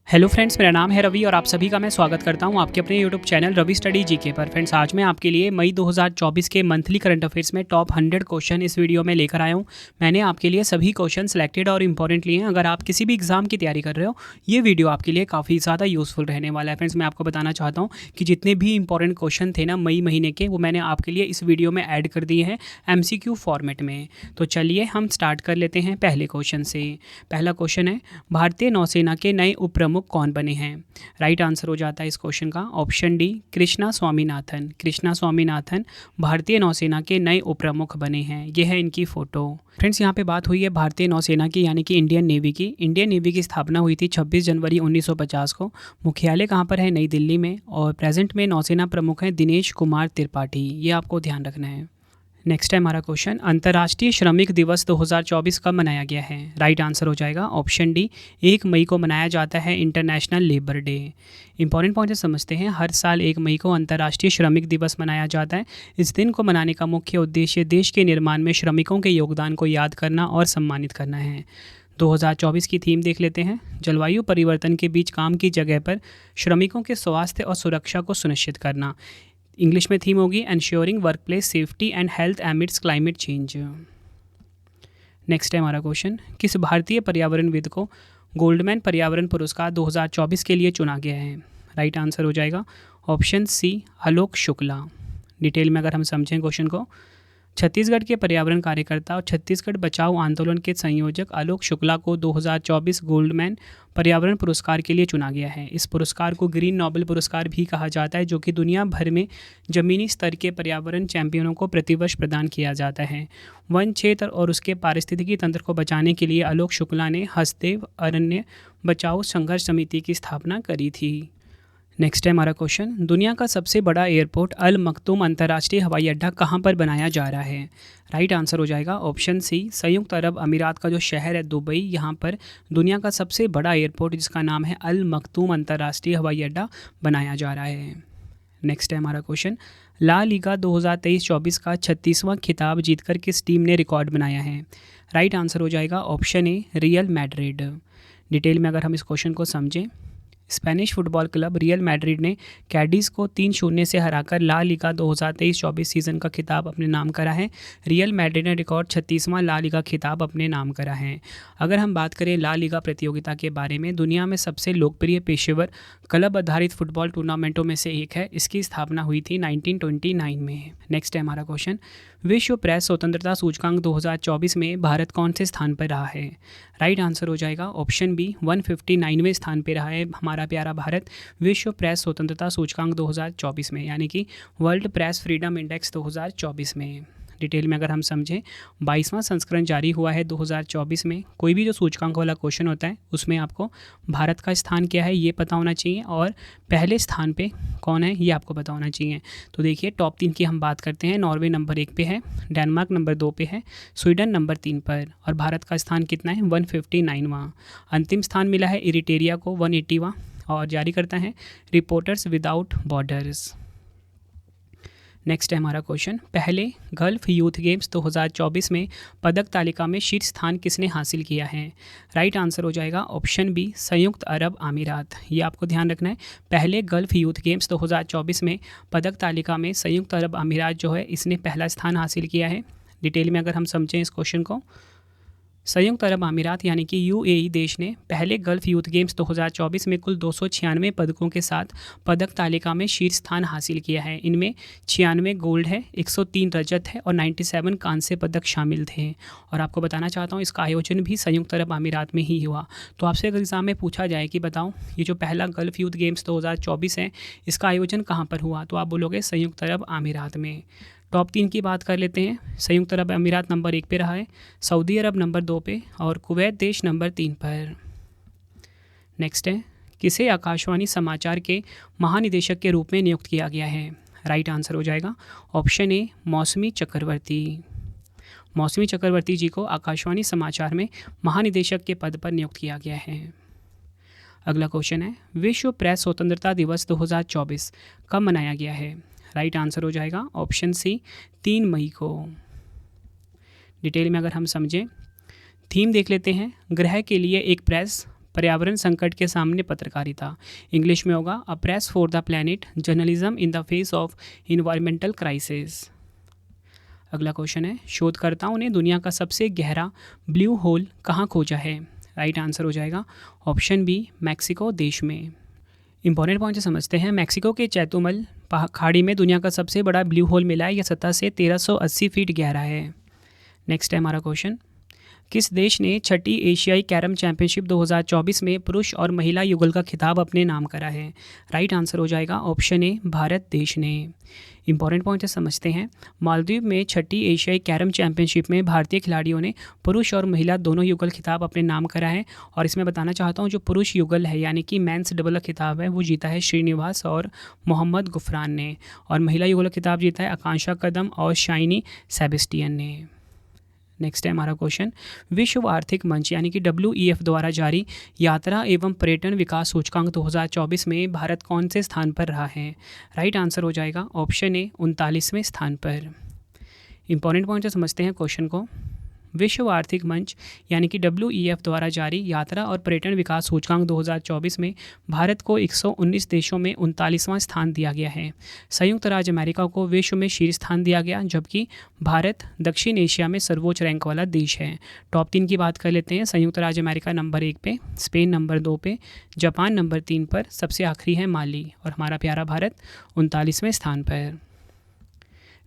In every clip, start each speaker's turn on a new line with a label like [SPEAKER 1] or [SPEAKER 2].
[SPEAKER 1] Hello friends, मेरा नाम है रवि और आप सभी का मैं स्वागत करता हूं आपके अपने YouTube channel Ravi study GK पर। फ्रेंड्स, आज मैं आपके लिए मई 2024 के मंथली करंट अफेयर्स में टॉप 100 क्वेश्चन इस वीडियो में लेकर आया हूं। मैंने आपके लिए सभी क्वेश्चन सिलेक्टेड और इंपॉर्टेंट लिए हैं। अगर आप किसी भी एग्जाम की तैयारी कर रहे हो, ये वीडियो आपके लिए काफ़ी ज़्यादा यूजफुल रहने वाला है। फ्रेंड्स, मैं आपको बताना चाहता हूँ कि जितने भी इंपॉर्टेंट क्वेश्चन थे ना मई महीने के, वो मैंने आपके लिए इस वीडियो में ऐड कर दिए हैं MCQ फॉर्मेट में। तो चलिए हम स्टार्ट कर लेते हैं पहले क्वेश्चन से। पहला क्वेश्चन है, भारतीय नौसेना के नए उप प्रमुख कौन बने हैं? राइट आंसर हो जाता है इस क्वेश्चन का ऑप्शन डी, कृष्णा स्वामीनाथन। कृष्णा स्वामीनाथन भारतीय नौसेना के नए उप प्रमुख बने हैं। यह है इनकी फ़ोटो। फ्रेंड्स, यहाँ पे बात हुई है भारतीय नौसेना की, यानी कि इंडियन नेवी की। इंडियन नेवी की स्थापना हुई थी 26 जनवरी 1950 को। मुख्यालय कहाँ पर है? नई दिल्ली में। और प्रेजेंट में नौसेना प्रमुख हैं दिनेश कुमार त्रिपाठी। ये आपको ध्यान रखना है। नेक्स्ट है हमारा क्वेश्चन, अंतर्राष्ट्रीय श्रमिक दिवस 2024 कब मनाया गया है? राइट आंसर हो जाएगा ऑप्शन डी, 1 मई को मनाया जाता है international labour day. Important point समझते हैं। हर साल 1 मई को अंतर्राष्ट्रीय श्रमिक दिवस मनाया जाता है। इस दिन को मनाने का मुख्य उद्देश्य देश के निर्माण में श्रमिकों के योगदान को याद करना और सम्मानित करना है। 2024 की थीम देख लेते हैं, जलवायु परिवर्तन के बीच काम की जगह पर श्रमिकों के स्वास्थ्य और सुरक्षा को सुनिश्चित करना। इंग्लिश में थीम होगी ensuring work place safety and health amidst climate change. Next है हमारा क्वेश्चन, किस भारतीय पर्यावरणविद को गोल्डमैन पर्यावरण पुरस्कार 2024 के लिए चुना गया है? राइट आंसर हो जाएगा ऑप्शन सी, आलोक शुक्ला। डिटेल में अगर हम समझें क्वेश्चन को, छत्तीसगढ़ के पर्यावरण कार्यकर्ता और छत्तीसगढ़ बचाओ आंदोलन के संयोजक आलोक शुक्ला को 2024 गोल्डमैन पर्यावरण पुरस्कार के लिए चुना गया है। इस पुरस्कार को ग्रीन नोबेल पुरस्कार भी कहा जाता है, जो कि दुनिया भर में ज़मीनी स्तर के पर्यावरण चैंपियनों को प्रतिवर्ष प्रदान किया जाता है। वन क्षेत्र और उसके पारिस्थितिकी तंत्र को बचाने के लिए आलोक शुक्ला ने हसदेव अरण्य बचाओ संघर्ष समिति की स्थापना करी थी। नेक्स्ट है हमारा क्वेश्चन, दुनिया का सबसे बड़ा एयरपोर्ट अल मखतूम अंतर्राष्ट्रीय हवाई अड्डा कहाँ पर बनाया जा रहा है? राइट आंसर हो जाएगा ऑप्शन सी, संयुक्त अरब अमीरात का जो शहर है दुबई, यहाँ पर दुनिया का सबसे बड़ा एयरपोर्ट जिसका नाम है अल मखतूम अंतर्राष्ट्रीय हवाई अड्डा बनाया जा रहा है। नेक्स्ट है हमारा क्वेश्चन, ला लीगा 2023-24 का 36वां खिताब जीतकर किस टीम ने रिकॉर्ड बनाया है? राइट आंसर हो जाएगा ऑप्शन ए, रियल मैड्रिड। डिटेल में अगर हम इस क्वेश्चन को समझें, Spanish football club real Madrid ने कैडिस को 3-0 से हराकर ला लीगा 2023-24 सीज़न का खिताब अपने नाम करा है। रियल मैड्रिड ने रिकॉर्ड 36वां ला लीगा खिताब अपने नाम करा है। अगर हम बात करें ला लीगा प्रतियोगिता के बारे में, दुनिया में सबसे लोकप्रिय पेशेवर क्लब आधारित फुटबॉल टूर्नामेंटों में से एक है। इसकी स्थापना हुई थी 1929 में। नेक्स्ट है हमारा क्वेश्चन, विश्व प्रेस स्वतंत्रता सूचकांक 2024 में भारत कौन से स्थान पर रहा है? राइट आंसर हो जाएगा ऑप्शन बी, 159वें स्थान पर रहा है हमारा प्यारा भारत विश्व प्रेस स्वतंत्रता सूचकांक 2024 में, यानी कि वर्ल्ड प्रेस फ्रीडम इंडेक्स 2024 में। डिटेल में अगर हम समझें, 22वां संस्करण जारी हुआ है 2024 में। कोई भी जो सूचकांक वाला क्वेश्चन होता है उसमें आपको भारत का स्थान क्या है ये पता होना चाहिए, और पहले स्थान पे कौन है ये आपको पता होना चाहिए। तो देखिए, टॉप 3 की हम बात करते हैं। नॉर्वे नंबर 1 पे है, डेनमार्क नंबर 2 पे है, स्वीडन नंबर 3 पर, और भारत का स्थान कितना है? 159वां। अंतिम स्थान मिला है इरिटेरिया को, 180वां, और जारी करता है रिपोर्टर्स विदाउट बॉर्डर्स। नेक्स्ट है हमारा क्वेश्चन, पहले गल्फ यूथ गेम्स 2024 में पदक तालिका में शीर्ष स्थान किसने हासिल किया है? राइट आंसर हो जाएगा ऑप्शन बी, संयुक्त अरब अमीरात। ये आपको ध्यान रखना है। पहले गल्फ यूथ गेम्स 2024 में पदक तालिका में संयुक्त अरब अमीरात जो है इसने पहला स्थान हासिल किया है। डिटेल में अगर हम समझें इस क्वेश्चन को, संयुक्त अरब अमीरात यानी कि UAE देश ने पहले गल्फ यूथ गेम्स 2024 में कुल 296 पदकों के साथ पदक तालिका में शीर्ष स्थान हासिल किया है। इनमें 96 गोल्ड है, 103 रजत है और 97 कांस्य पदक शामिल थे। और आपको बताना चाहता हूँ, इसका आयोजन भी संयुक्त अरब अमीरात में ही हुआ। तो आपसे अगर एग्जाम में पूछा जाए कि बताओ ये जो पहला गल्फ यूथ गेम्स 2024 है इसका आयोजन कहाँ पर हुआ, तो आप बोलोगे संयुक्त अरब अमीरात में। टॉप 3 की बात कर लेते हैं। संयुक्त अरब अमीरात नंबर 1 पे रहा है, सऊदी अरब नंबर 2 पे, और कुवैत देश नंबर 3 पर। नेक्स्ट है, किसे आकाशवाणी समाचार के महानिदेशक के रूप में नियुक्त किया गया है? राइट आंसर हो जाएगा ऑप्शन ए, मौसमी चक्रवर्ती। मौसमी चक्रवर्ती जी को आकाशवाणी समाचार में महानिदेशक के पद पर नियुक्त किया गया है। अगला क्वेश्चन है, विश्व प्रेस स्वतंत्रता दिवस 2024 कब मनाया गया है? राइट आंसर हो जाएगा ऑप्शन सी, 3 मई को। डिटेल में अगर हम समझें, थीम देख लेते हैं, ग्रह के लिए एक प्रेस पर्यावरण संकट के सामने पत्रकारिता, इंग्लिश में होगा a press for the planet, journalism in the face of environmental crisis. अगला क्वेश्चन है, शोधकर्ताओं ने दुनिया का सबसे गहरा ब्लू होल कहाँ खोजा है? राइट आंसर हो जाएगा ऑप्शन बी, मैक्सिको देश में। इंपॉर्टेंट पॉइंट समझते हैं। मैक्सिको के चैतुमल खाड़ी में दुनिया का सबसे बड़ा ब्लू होल मिला है। यह सतह से 1380 फीट गहरा है। नेक्स्ट है हमारा क्वेश्चन, किस देश ने छठी एशियाई कैरम चैंपियनशिप 2024 में पुरुष और महिला युगल का खिताब अपने नाम करा है? राइट आंसर हो जाएगा ऑप्शन ए, भारत देश ने। इंपॉर्टेंट पॉइंट समझते हैं। मालदीव में छठी एशियाई कैरम चैंपियनशिप में भारतीय खिलाड़ियों ने पुरुष और महिला दोनों युगल खिताब अपने नाम करा है। और इसमें बताना चाहता हूँ, जो पुरुष युगल है यानी कि मेंस डबल खिताब है वो जीता है श्रीनिवास और मोहम्मद गुफरान ने, और महिला युगल खिताब जीता है आकांक्षा कदम और शाइनी सेबेस्टियन ने। नेक्स्ट है हमारा क्वेश्चन, विश्व आर्थिक मंच यानी कि WEF द्वारा जारी यात्रा एवं पर्यटन विकास सूचकांक 2024 में भारत कौन से स्थान पर रहा है? राइट आंसर हो जाएगा ऑप्शन ए, 39वें स्थान पर। इंपॉर्टेंट पॉइंट समझते हैं क्वेश्चन को। विश्व आर्थिक मंच यानी कि WEF द्वारा जारी यात्रा और पर्यटन विकास सूचकांक 2024 में भारत को 119 देशों में 39वां स्थान दिया गया है। संयुक्त राज्य अमेरिका को विश्व में शीर्ष स्थान दिया गया, जबकि भारत दक्षिण एशिया में सर्वोच्च रैंक वाला देश है। टॉप 3 की बात कर लेते हैं। संयुक्त राज्य अमेरिका नंबर 1 पे, स्पेन नंबर 2 पे, जापान नंबर 3 पर, सबसे आखिरी है माली, और हमारा प्यारा भारत 39वें स्थान पर।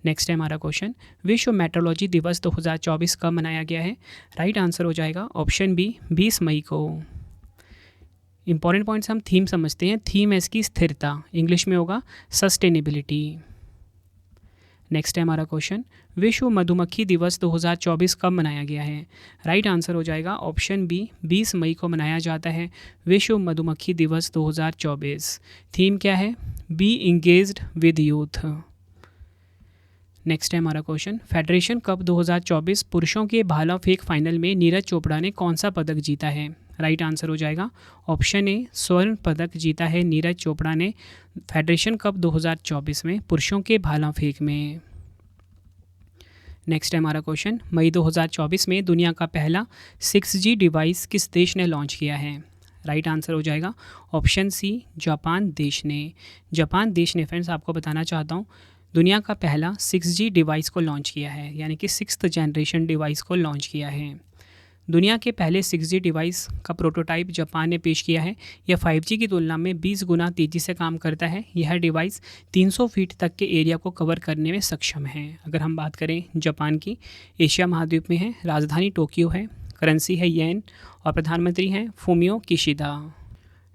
[SPEAKER 1] नेक्स्ट है हमारा क्वेश्चन, विश्व मेट्रोलॉजी दिवस 2024 कब मनाया गया है? राइट आंसर हो जाएगा ऑप्शन बी, 20 मई को। इंपॉर्टेंट पॉइंट्स हम थीम समझते हैं। थीम है इसकी स्थिरता, इंग्लिश में होगा सस्टेनेबिलिटी। नेक्स्ट है हमारा क्वेश्चन, विश्व मधुमक्खी दिवस 2024 कब मनाया गया है? राइट आंसर हो जाएगा ऑप्शन बी, 20 मई को मनाया जाता है विश्व मधुमक्खी दिवस 2024। थीम क्या है? Be engaged with youth. Next है हमारा क्वेश्चन, फेडरेशन कप 2024 पुरुषों के भाला फेंक फाइनल में नीरज चोपड़ा ने कौन सा पदक जीता है? राइट आंसर हो जाएगा ऑप्शन ए, स्वर्ण पदक जीता है नीरज चोपड़ा ने फेडरेशन कप 2024 में पुरुषों के भाला फेंक में। नेक्स्ट है हमारा क्वेश्चन, मई 2024 में दुनिया का पहला 6G डिवाइस किस देश ने लॉन्च किया है? राइट आंसर हो जाएगा ऑप्शन सी, जापान देश ने। जापान देश ने फ्रेंड्स आपको बताना चाहता हूँ दुनिया का पहला 6G डिवाइस को लॉन्च किया है, यानी कि 6th जनरेशन डिवाइस को लॉन्च किया है। दुनिया के पहले 6G डिवाइस का प्रोटोटाइप जापान ने पेश किया है। यह 5G की तुलना में 20 गुना तेज़ी से काम करता है। यह डिवाइस 300 फीट तक के एरिया को कवर करने में सक्षम है। अगर हम बात करें जापान की, एशिया महाद्वीप में है, राजधानी टोक्यो है, करेंसी है येन, और प्रधानमंत्री हैं फूमियो किशिदा।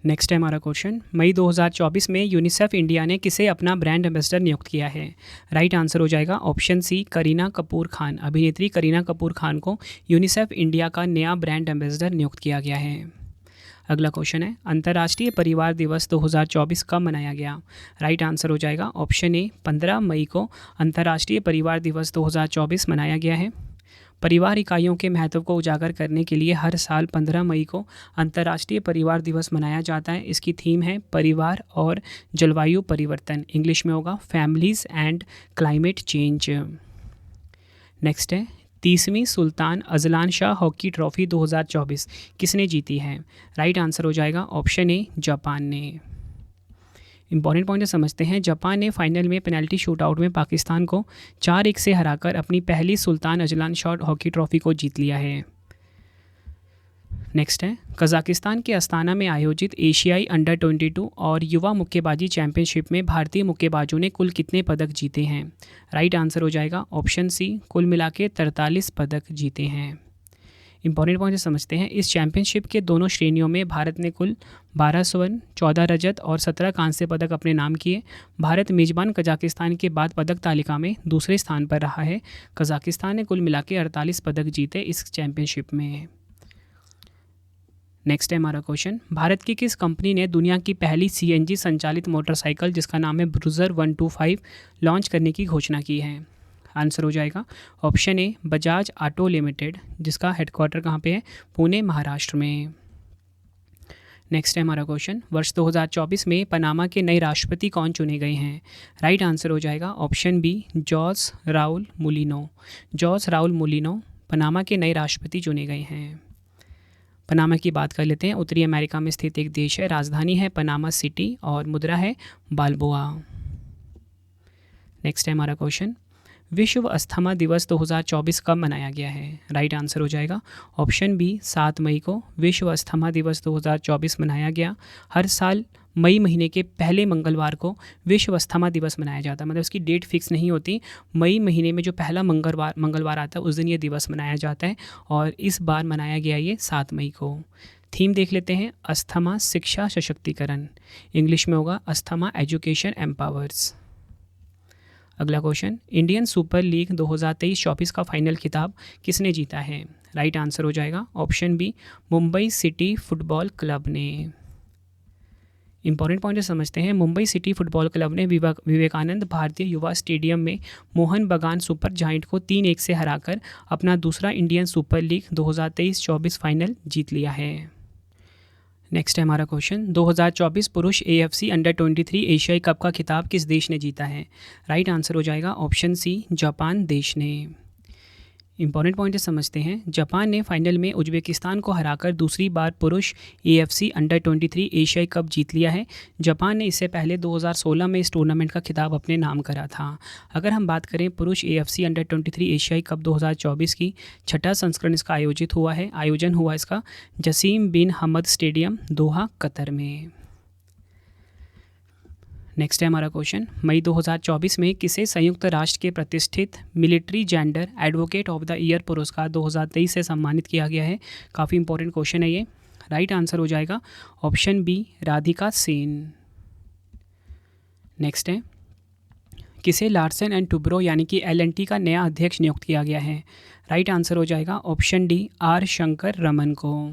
[SPEAKER 1] नेक्स्ट है हमारा क्वेश्चन, मई 2024 में यूनिसेफ इंडिया ने किसे अपना ब्रांड एम्बेसडर नियुक्त किया है? राइट आंसर हो जाएगा ऑप्शन सी, करीना कपूर खान। अभिनेत्री करीना कपूर खान को यूनिसेफ इंडिया का नया ब्रांड एम्बेसडर नियुक्त किया गया है। अगला क्वेश्चन है, अंतर्राष्ट्रीय परिवार दिवस 2024 कब मनाया गया? राइट आंसर हो जाएगा ऑप्शन ए, 15 मई को अंतर्राष्ट्रीय परिवार दिवस 2024 मनाया गया है। परिवार इकाइयों के महत्व को उजागर करने के लिए हर साल 15 मई को अंतर्राष्ट्रीय परिवार दिवस मनाया जाता है। इसकी थीम है परिवार और जलवायु परिवर्तन, इंग्लिश में होगा families and climate change. Next है, 30वीं Sultan Azlan Shah hockey trophy 2024 किसने जीती है? राइट आंसर हो जाएगा ऑप्शन ए, जापान ने। इंपॉर्टेंट पॉइंट समझते हैं। जापान ने फाइनल में पेनल्टी शूटआउट में पाकिस्तान को 4-1 से हराकर अपनी पहली सुल्तान अजलान शाह हॉकी ट्रॉफी को जीत लिया है। नेक्स्ट है, कजाकिस्तान के अस्ताना में आयोजित एशियाई अंडर 22 और युवा मुक्केबाजी चैंपियनशिप में भारतीय मुक्केबाजों ने कुल कितने पदक जीते हैं? राइट आंसर हो जाएगा ऑप्शन सी, कुल मिला के 43 पदक जीते हैं। इंपॉर्टेंट पॉइंट समझते हैं। इस चैंपियनशिप के दोनों श्रेणियों में भारत ने कुल 12 स्वर्ण, 14 रजत और 17 कांस्य पदक अपने नाम किए। भारत मेजबान कजाकिस्तान के बाद पदक तालिका में दूसरे स्थान पर रहा है। कजाकिस्तान ने कुल मिला के 48 पदक जीते इस चैंपियनशिप में। नेक्स्ट है हमारा क्वेश्चन, भारत की किस कंपनी ने दुनिया की पहली CNG संचालित मोटरसाइकिल जिसका नाम है ब्रूजर 125 लॉन्च करने की घोषणा की है? आंसर हो जाएगा ऑप्शन ए, बजाज ऑटो लिमिटेड, जिसका हेडक्वार्टर कहाँ पे है? पुणे, महाराष्ट्र में। नेक्स्ट है हमारा क्वेश्चन, वर्ष 2024 में पनामा के नए राष्ट्रपति कौन चुने गए हैं? राइट आंसर हो जाएगा option B, Jose Raul Mulino. Jose Raul Mulino Panama के नए राष्ट्रपति चुने गए हैं। पनामा की बात कर लेते हैं। उत्तरी अमेरिका में स्थित एक देश है, राजधानी है पनामा सिटी और मुद्रा है बाल्बोआ। नेक्स्ट है हमारा क्वेश्चन, विश्व अस्थमा दिवस 2024 कब मनाया गया है? राइट आंसर हो जाएगा ऑप्शन बी 7 मई को विश्व अस्थमा दिवस 2024 मनाया गया। हर साल मई महीने के पहले मंगलवार को विश्व अस्थमा दिवस मनाया जाता है, मतलब उसकी डेट फिक्स नहीं होती। मई महीने में जो पहला मंगलवार आता है उस दिन ये दिवस मनाया जाता है और इस बार मनाया गया ये 7 मई को। थीम देख लेते हैं, अस्थमा शिक्षा सशक्तिकरण, इंग्लिश में होगा अस्थमा एजुकेशन एम्पावर्स। अगला क्वेश्चन, इंडियन सुपर लीग 2023-24 का फाइनल खिताब किसने जीता है? राइट आंसर हो जाएगा option B Mumbai city football club ने। इंपॉर्टेंट पॉइंट समझते हैं, मुंबई सिटी फुटबॉल क्लब ने विवेकानंद भारतीय युवा स्टेडियम में मोहन बगान सुपर जायंट को 3-1 से हराकर अपना दूसरा इंडियन सुपर लीग 2023-24 फाइनल जीत लिया है। नेक्स्ट है हमारा क्वेश्चन, 2024 पुरुष AFC अंडर-23 एशियाई कप का खिताब किस देश ने जीता है? राइट आंसर हो जाएगा ऑप्शन सी जापान देश ने। इंपॉर्टेंट पॉइंट समझते हैं, जापान ने फाइनल में उज्बेकिस्तान को हराकर दूसरी बार पुरुष AFC अंडर-23 एशियाई कप जीत लिया है। जापान ने इससे पहले 2016 में इस टूर्नामेंट का खिताब अपने नाम करा था। अगर हम बात करें पुरुष AFC अंडर-23 एशियाई कप 2024 की, छठा संस्करण इसका आयोजन हुआ इसका जसीम बिन हमद स्टेडियम दोहा कतर में। नेक्स्ट है हमारा क्वेश्चन, मई 2024 में किसे संयुक्त राष्ट्र के प्रतिष्ठित military gender advocate of the year पुरस्कार 2023 से सम्मानित किया गया है? काफ़ी इंपॉर्टेंट क्वेश्चन है ये। राइट आंसर हो जाएगा option B Radhika Sen. Next है, किसे लार्सन एंड टुब्रो यानी कि L&T का नया अध्यक्ष नियुक्त किया गया है? राइट आंसर हो जाएगा option D R Shankar Raman को।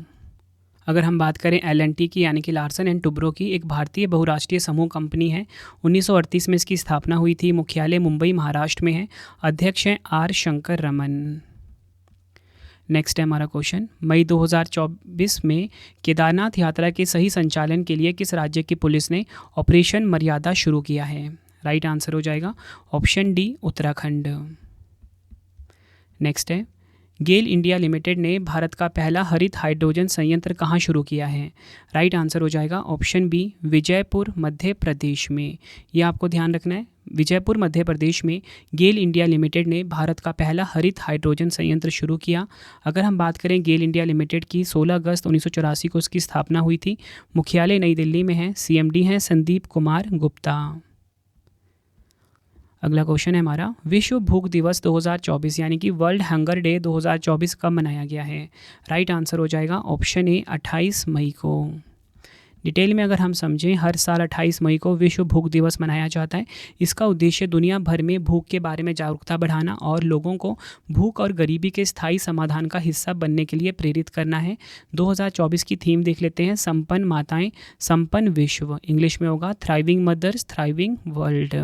[SPEAKER 1] अगर हम बात करें L&T की यानी कि लार्सन एंड टुब्रो की, एक भारतीय बहुराष्ट्रीय समूह कंपनी है। 1938 में इसकी स्थापना हुई थी। मुख्यालय मुंबई महाराष्ट्र में है। अध्यक्ष हैं R शंकर रमन। नेक्स्ट है हमारा क्वेश्चन, मई 2024 में केदारनाथ यात्रा के सही संचालन के लिए किस राज्य की पुलिस ने ऑपरेशन मर्यादा शुरू किया है? राइट आंसर हो जाएगा ऑप्शन डी उत्तराखंड। नेक्स्ट है, गेल इंडिया लिमिटेड ने भारत का पहला हरित हाइड्रोजन संयंत्र कहाँ शुरू किया है? राइट आंसर हो जाएगा ऑप्शन बी विजयपुर मध्य प्रदेश में। यह आपको ध्यान रखना है, विजयपुर मध्य प्रदेश में गेल इंडिया लिमिटेड ने भारत का पहला हरित हाइड्रोजन संयंत्र शुरू किया। अगर हम बात करें गेल इंडिया लिमिटेड की, 16 अगस्त 1984 को उसकी स्थापना हुई थी। मुख्यालय नई दिल्ली में है। CMD हैं संदीप कुमार गुप्ता। अगला क्वेश्चन है हमारा, विश्व भूख दिवस 2024 यानी कि वर्ल्ड हंगर डे 2024 कब मनाया गया है? राइट आंसर हो जाएगा ऑप्शन ए 28 मई को। डिटेल में अगर हम समझें, हर साल 28 मई को विश्व भूख दिवस मनाया जाता है। इसका उद्देश्य दुनिया भर में भूख के बारे में जागरूकता बढ़ाना और लोगों को भूख और गरीबी के स्थायी समाधान का हिस्सा बनने के लिए प्रेरित करना है। 2024 की थीम देख लेते हैं, संपन्न माताएं संपन्न विश्व, इंग्लिश में होगा थ्राइविंग मदर्स थ्राइविंग वर्ल्ड।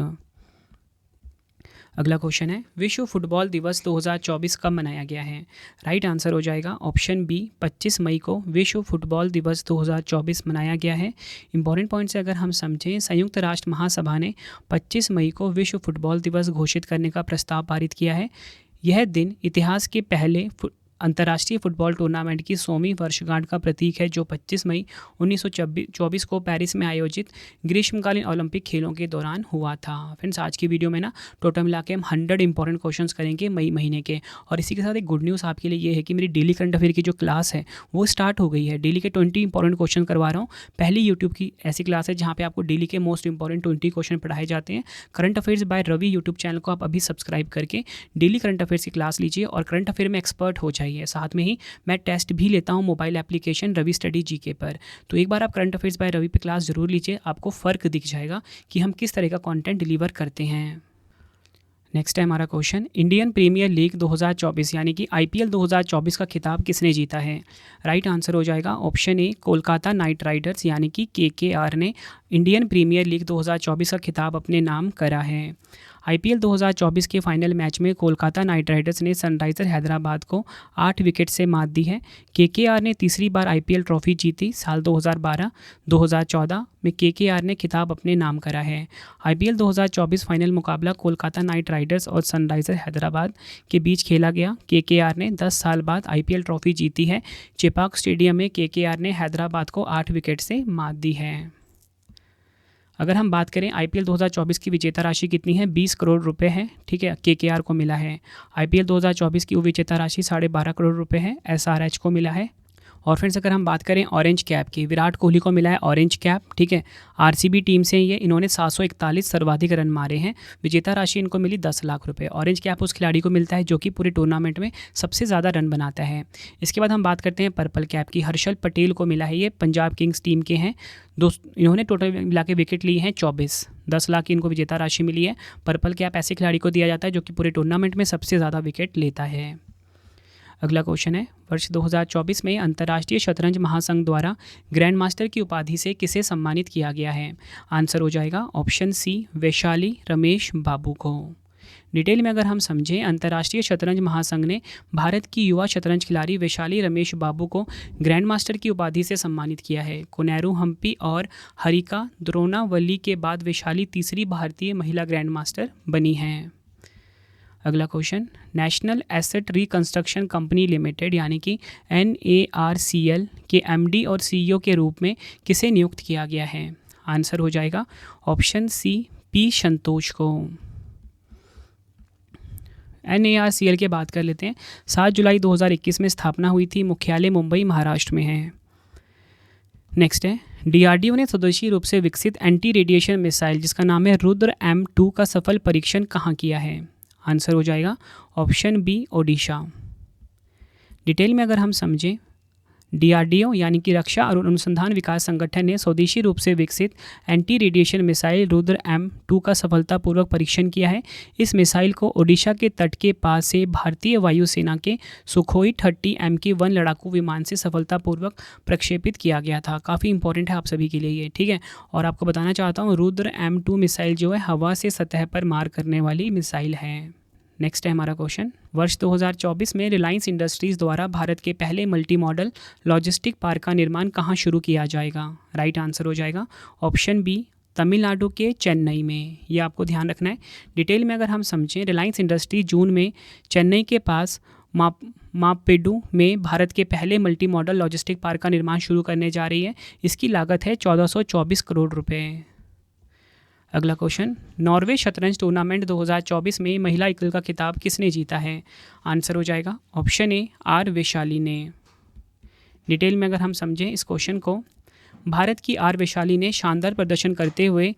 [SPEAKER 1] अगला क्वेश्चन है, विश्व फुटबॉल दिवस 2024 कब मनाया गया है? राइट आंसर हो जाएगा ऑप्शन बी 25 मई को विश्व फुटबॉल दिवस 2024 मनाया गया है। इंपॉर्टेंट पॉइंट से अगर हम समझें, संयुक्त राष्ट्र महासभा ने 25 मई को विश्व फुटबॉल दिवस घोषित करने का प्रस्ताव पारित किया है। यह दिन इतिहास के पहले अंतर्राष्ट्रीय फुटबॉल टूर्नामेंट की 100वीं वर्षगांठ का प्रतीक है, जो 25 मई 1924 को पेरिस में आयोजित ग्रीष्मकालीन ओलंपिक खेलों के दौरान हुआ था। फ्रेंड्स, आज की वीडियो में ना टोटल मिला के हम 100 इंपॉर्टेंट क्वेश्चंस करेंगे मई महीने के। और इसी के साथ एक गुड न्यूज़ आपके लिए ये है कि मेरी डेली करंट अफेयर की जो क्लास है वो स्टार्ट हो गई है। डेली के 20 इंपॉर्टेंट क्वेश्चन करवा रहा हूँ। पहली यूट्यूब की ऐसी क्लास है जहाँ पर आपको डेली के मोस्ट इंपॉर्टेंट 20 क्वेश्चन पढ़ाए जाते हैं। Current affairs by Ravi YouTube channel को आप अभी सब्सक्राइब करके डेली करंट अफेयर्स की क्लास लीजिए और करंट अफेयर में एक्सपर्ट हो जाइए। साथ में ही मैं टेस्ट भी लेता हूं mobile application Ravi study GK पर। तो एक बार आप करंट अफेयर्स बाय रवि पे क्लास जरूर लीजिए, आपको फ़र्क दिख जाएगा कि हम किस तरह का कंटेंट डिलीवर करते हैं। नेक्स्ट है हमारा क्वेश्चन, इंडियन प्रीमियर लीग 2024 यानी कि IPL 2024 का खिताब किसने जीता है? राइट आंसर हो जाएगा ऑप्शन ए कोलकाता नाइट राइडर्स यानी कि KKR ने इंडियन प्रीमियर लीग 2024 का खिताब अपने नाम करा है। आईपीएल 2024 के फाइनल मैच में कोलकाता नाइट राइडर्स ने सनराइजर हैदराबाद को 8 विकेट से मात दी है। केकेआर ने तीसरी बार आईपीएल ट्रॉफी जीती। साल 2012-2014 में केकेआर ने खिताब अपने नाम करा है। आईपीएल 2024 फाइनल मुकाबला कोलकाता नाइट राइडर्स और सनराइजर हैदराबाद के बीच खेला गया। केकेआर ने 10 साल बाद आईपीएल ट्रॉफी जीती है। चेपाक स्टेडियम में केकेआर ने हैदराबाद को 8 विकेट से मात दी है। अगर हम बात करें आईपीएल 2024 की विजेता राशि कितनी है, 20 करोड़ रुपए है। ठीक है, केकेआर को मिला है। आईपीएल 2024 की विजेता राशि 12.5 करोड़ रुपए है, एसआरएच को मिला है। और फ्रेंड्स अगर हम बात करें ऑरेंज कैप की, विराट कोहली को मिला है ऑरेंज कैप। ठीक है, आरसीबी टीम से ये इन्होंने 741 सर्वाधिक रन मारे हैं। विजेता राशि इनको मिली 10 लाख रुपए। ऑरेंज कैप उस खिलाड़ी को मिलता है जो कि पूरे टूर्नामेंट में सबसे ज़्यादा रन बनाता है। इसके बाद हम बात करते हैं पर्पल कैप की। हर्षल पटेल को मिला है, ये पंजाब किंग्स टीम के हैं। इन्होंने टोटल मिला के विकेट लिए हैं 24। 10 लाख की इनको विजेता राशि मिली है। पर्पल कैप ऐसे खिलाड़ी को दिया जाता है जो कि पूरे टूर्नामेंट में सबसे ज़्यादा विकेट लेता है। अगला क्वेश्चन है, वर्ष 2024 में अंतर्राष्ट्रीय शतरंज महासंघ द्वारा ग्रैंड मास्टर की उपाधि से किसे सम्मानित किया गया है? आंसर हो जाएगा ऑप्शन सी, वैशाली रमेश बाबू को। डिटेल में अगर हम समझें, अंतर्राष्ट्रीय शतरंज महासंघ ने भारत की युवा शतरंज खिलाड़ी वैशाली रमेश बाबू को ग्रैंड मास्टर की उपाधि से सम्मानित किया है। कोनेरू हम्पी और हरिका द्रोणावली के बाद वैशाली तीसरी भारतीय महिला ग्रैंड मास्टर बनी हैं। अगला question, national asset reconstruction company limited यानी कि NARCL के MD और CEO के रूप में किसे नियुक्त किया गया है? आंसर हो जाएगा ऑप्शन सी, P संतोष को। NARCL की बात कर लेते हैं। 7 जुलाई 2021 में स्थापना हुई थी। मुख्यालय मुंबई महाराष्ट्र में है। नेक्स्ट है, DRDO ने स्वदेशी रूप से विकसित एंटी रेडिएशन मिसाइल जिसका नाम है रुद्र M2 का सफल परीक्षण कहाँ किया है? आंसर हो जाएगा ऑप्शन बी, ओडिशा। डिटेल में अगर हम समझें, DRDO यानी कि रक्षा और अनुसंधान विकास संगठन ने स्वदेशी रूप से विकसित anti radiation missile Rudra M2 का सफलतापूर्वक परीक्षण किया है। इस मिसाइल को ओडिशा के तट के पास से भारतीय वायुसेना के सुखोई 30 MK-1 लड़ाकू विमान से सफलतापूर्वक प्रक्षेपित किया गया था। काफ़ी इंपॉर्टेंट है आप सभी के लिए ये, ठीक है। और आपको बताना चाहता हूँ, रुद्र M2 मिसाइल जो है हवा से सतह पर मार करने वाली मिसाइल है। नेक्स्ट है हमारा क्वेश्चन, वर्ष 2024 में रिलायंस इंडस्ट्रीज़ द्वारा भारत के पहले मल्टी मॉडल लॉजिस्टिक पार्क का निर्माण कहाँ शुरू किया जाएगा? राइट आंसर हो जाएगा ऑप्शन बी, तमिलनाडु के चेन्नई में। ये आपको ध्यान रखना है। डिटेल में अगर हम समझें, रिलायंस इंडस्ट्री जून में चेन्नई के पास मापेडू में भारत के पहले मल्टी मॉडल लॉजिस्टिक पार्क का निर्माण शुरू करने जा रही है। इसकी लागत है 1424 करोड़ रुपये। अगला क्वेश्चन, नॉर्वे शतरंज टूर्नामेंट 2024 में महिला एकल का खिताब किसने जीता है? आंसर हो जाएगा ऑप्शन ए, आर वैशाली ने। डिटेल में अगर हम समझें इस क्वेश्चन को, भारत की आर वैशाली ने शानदार प्रदर्शन करते हुए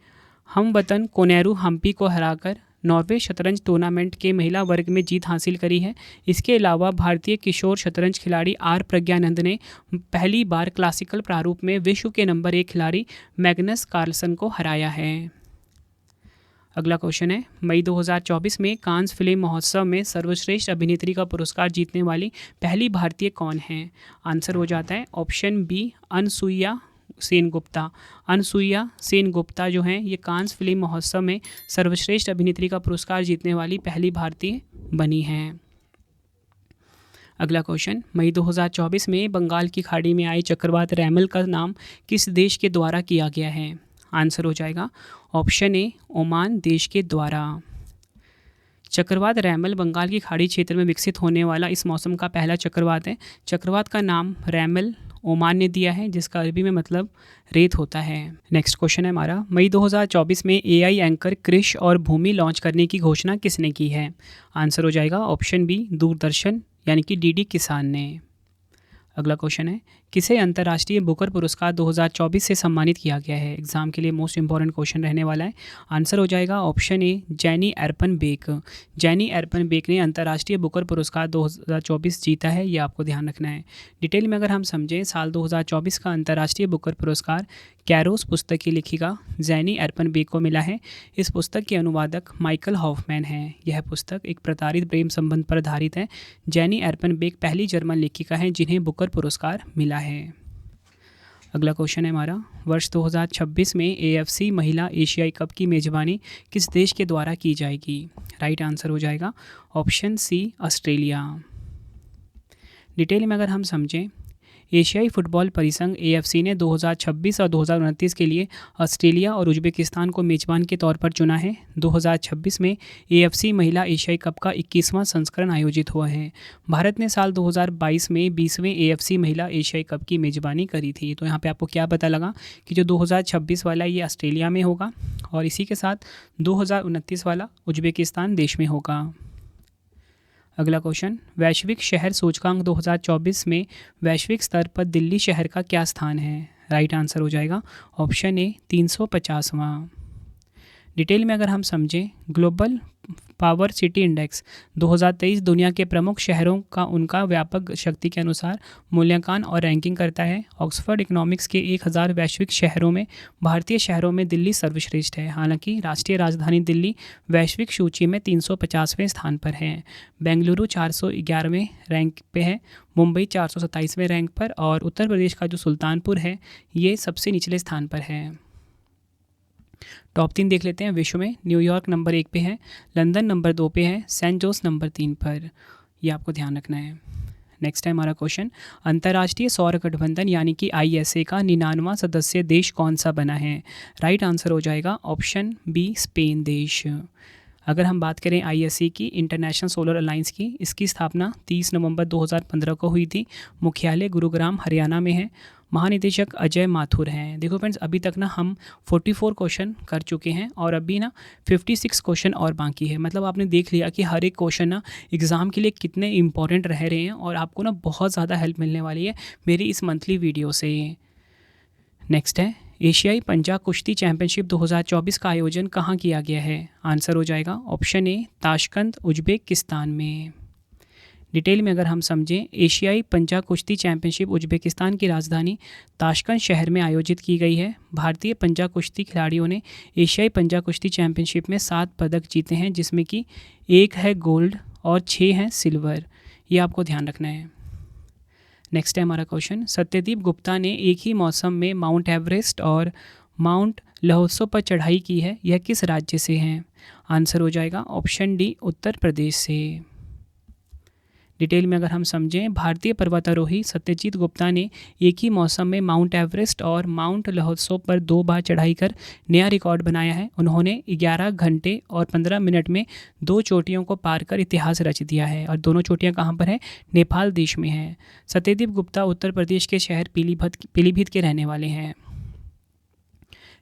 [SPEAKER 1] हम वतन कोनेरू हम्पी को हराकर नॉर्वे शतरंज टूर्नामेंट के महिला वर्ग में जीत हासिल करी है। इसके अलावा भारतीय किशोर शतरंज खिलाड़ी आर प्रज्ञानंद ने पहली बार क्लासिकल प्रारूप में विश्व के नंबर 1 खिलाड़ी मैग्नस कार्लसन को हराया है। अगला क्वेश्चन है, मई 2024 में कांस फिल्म महोत्सव में सर्वश्रेष्ठ अभिनेत्री का पुरस्कार जीतने वाली पहली भारतीय कौन है? आंसर हो जाता है ऑप्शन बी, अनसुईया सेनगुप्ता। अनसुईया सेनगुप्ता जो हैं ये कांस फिल्म महोत्सव में सर्वश्रेष्ठ अभिनेत्री का पुरस्कार जीतने वाली पहली भारतीय बनी हैं। अगला क्वेश्चन, मई 2024 में बंगाल की खाड़ी में आए चक्रवात रैमल का नाम किस देश के द्वारा किया गया है? आंसर हो जाएगा ऑप्शन ए, ओमान देश के द्वारा। चक्रवात रैमल बंगाल की खाड़ी क्षेत्र में विकसित होने वाला इस मौसम का पहला चक्रवात है। चक्रवात का नाम रैमल ओमान ने दिया है, जिसका अरबी में मतलब रेत होता है। नेक्स्ट क्वेश्चन है हमारा, मई 2024 में AI एंकर कृष और भूमि लॉन्च करने की घोषणा किसने की है? आंसर हो जाएगा ऑप्शन बी, दूरदर्शन यानी कि DD किसान ने। अगला क्वेश्चन है, किसे अंतर्राष्ट्रीय बुकर पुरस्कार 2024 से सम्मानित किया गया है? एग्जाम के लिए मोस्ट इंपॉर्टेंट क्वेश्चन रहने वाला है। आंसर हो जाएगा ऑप्शन ए, जैनी एरपन बेक। जैनी एरपन बेक ने अंतर्राष्ट्रीय बुकर पुरस्कार 2024 जीता है, ये आपको ध्यान रखना है। डिटेल में अगर हम समझें, साल 2024 का अंतर्राष्ट्रीय बुकर पुरस्कार कैरोस पुस्तक की लेखिका जैनी एरपन बेक को मिला है। इस पुस्तक के अनुवादक माइकल हॉफमैन हैं। यह पुस्तक एक प्रताड़ित प्रेम संबंध पर आधारित है। जैनी एरपन बेक पहली जर्मन लेखिका हैं जिन्हें बुकर पुरस्कार मिला है। अगला क्वेश्चन है हमारा, वर्ष 2026 में AFC महिला एशियाई कप की मेज़बानी किस देश के द्वारा की जाएगी? राइट आंसर हो जाएगा ऑप्शन सी, ऑस्ट्रेलिया। डिटेल में अगर हम समझें, एशियाई फुटबॉल परिसंघ AFC ने 2026 और 2029 के लिए ऑस्ट्रेलिया और उज्बेकिस्तान को मेज़बान के तौर पर चुना है। 2026 में AFC महिला एशियाई कप का 21वां संस्करण आयोजित हुआ है। भारत ने साल 2022 में 20वें AFC महिला एशियाई कप की मेज़बानी करी थी। तो यहाँ पे आपको क्या पता लगा कि जो 2026 वाला ये ऑस्ट्रेलिया में होगा और इसी के साथ 2029 वाला उज्बेकिस्तान देश में होगा। अगला क्वेश्चन, वैश्विक शहर सूचकांक 2024 में वैश्विक स्तर पर दिल्ली शहर का क्या स्थान है? राइट आंसर हो जाएगा ऑप्शन ए, 350वां। डिटेल में अगर हम समझें, ग्लोबल पावर सिटी इंडेक्स 2023 दुनिया के प्रमुख शहरों का उनका व्यापक शक्ति के अनुसार मूल्यांकन और रैंकिंग करता है। ऑक्सफोर्ड इकोनॉमिक्स के 1000 वैश्विक शहरों में भारतीय शहरों में दिल्ली सर्वश्रेष्ठ है। हालांकि राष्ट्रीय राजधानी दिल्ली वैश्विक सूची में 350वें स्थान पर है। बेंगलुरु 411वें रैंक पे है, मुंबई 427वें रैंक पर और उत्तर प्रदेश का जो सुल्तानपुर है ये सबसे निचले स्थान पर है। टॉप 3 देख लेते हैं विश्व में। न्यूयॉर्क नंबर 1 पे है, लंदन नंबर 2 पे है, सेंट जोस नंबर 3 पर। ये आपको ध्यान रखना है। नेक्स्ट है हमारा क्वेश्चन, अंतर्राष्ट्रीय सौर गठबंधन यानी कि ISA का 99वां सदस्य देश कौन सा बना है? राइट आंसर हो जाएगा ऑप्शन बी, स्पेन देश। अगर हम बात करें ISA की, इंटरनेशनल सोलर अलायंस की, इसकी स्थापना 30 नवंबर 2015 को हुई थी। मुख्यालय गुरुग्राम हरियाणा में है। महानिदेशक अजय माथुर हैं। देखो फ्रेंड्स, अभी तक ना हम 44 क्वेश्चन कर चुके हैं और अभी ना 56 क्वेश्चन और बाकी है। मतलब आपने देख लिया कि हर एक क्वेश्चन ना एग्ज़ाम के लिए कितने इंपॉर्टेंट रह रहे हैं और आपको ना बहुत ज़्यादा हेल्प मिलने वाली है मेरी इस मंथली वीडियो से। नेक्स्ट है, एशियाई पंजा कुश्ती चैंपियनशिप 2024 का आयोजन कहाँ किया गया है? आंसर हो जाएगा ऑप्शन ए, ताशकंद उज्बेकिस्तान में। डिटेल में अगर हम समझें, एशियाई पंजा कुश्ती चैंपियनशिप उज्बेकिस्तान की राजधानी ताशकंद शहर में आयोजित की गई है। भारतीय पंजा कुश्ती खिलाड़ियों ने एशियाई पंजा कुश्ती चैंपियनशिप में 7 पदक जीते हैं, जिसमें कि 1 है गोल्ड और 6 हैं सिल्वर। ये आपको ध्यान रखना है। नेक्स्ट है हमारा क्वेश्चन, सत्यदीप गुप्ता ने एक ही मौसम में माउंट एवरेस्ट और माउंट लहोत्सव पर चढ़ाई की है। यह किस राज्य से हैं? आंसर हो जाएगा ऑप्शन डी, उत्तर प्रदेश से। डिटेल में अगर हम समझें, भारतीय पर्वतारोही सत्यजीत गुप्ता ने एक ही मौसम में माउंट एवरेस्ट और माउंट लहोत्सव पर 2 बार चढ़ाई कर नया रिकॉर्ड बनाया है। उन्होंने 11 घंटे और 15 मिनट में 2 चोटियों को पार कर इतिहास रच दिया है और दोनों चोटियां कहां पर है? नेपाल देश में है। सत्यदीप गुप्ता उत्तर प्रदेश के शहर पीलीभीत के रहने वाले हैं।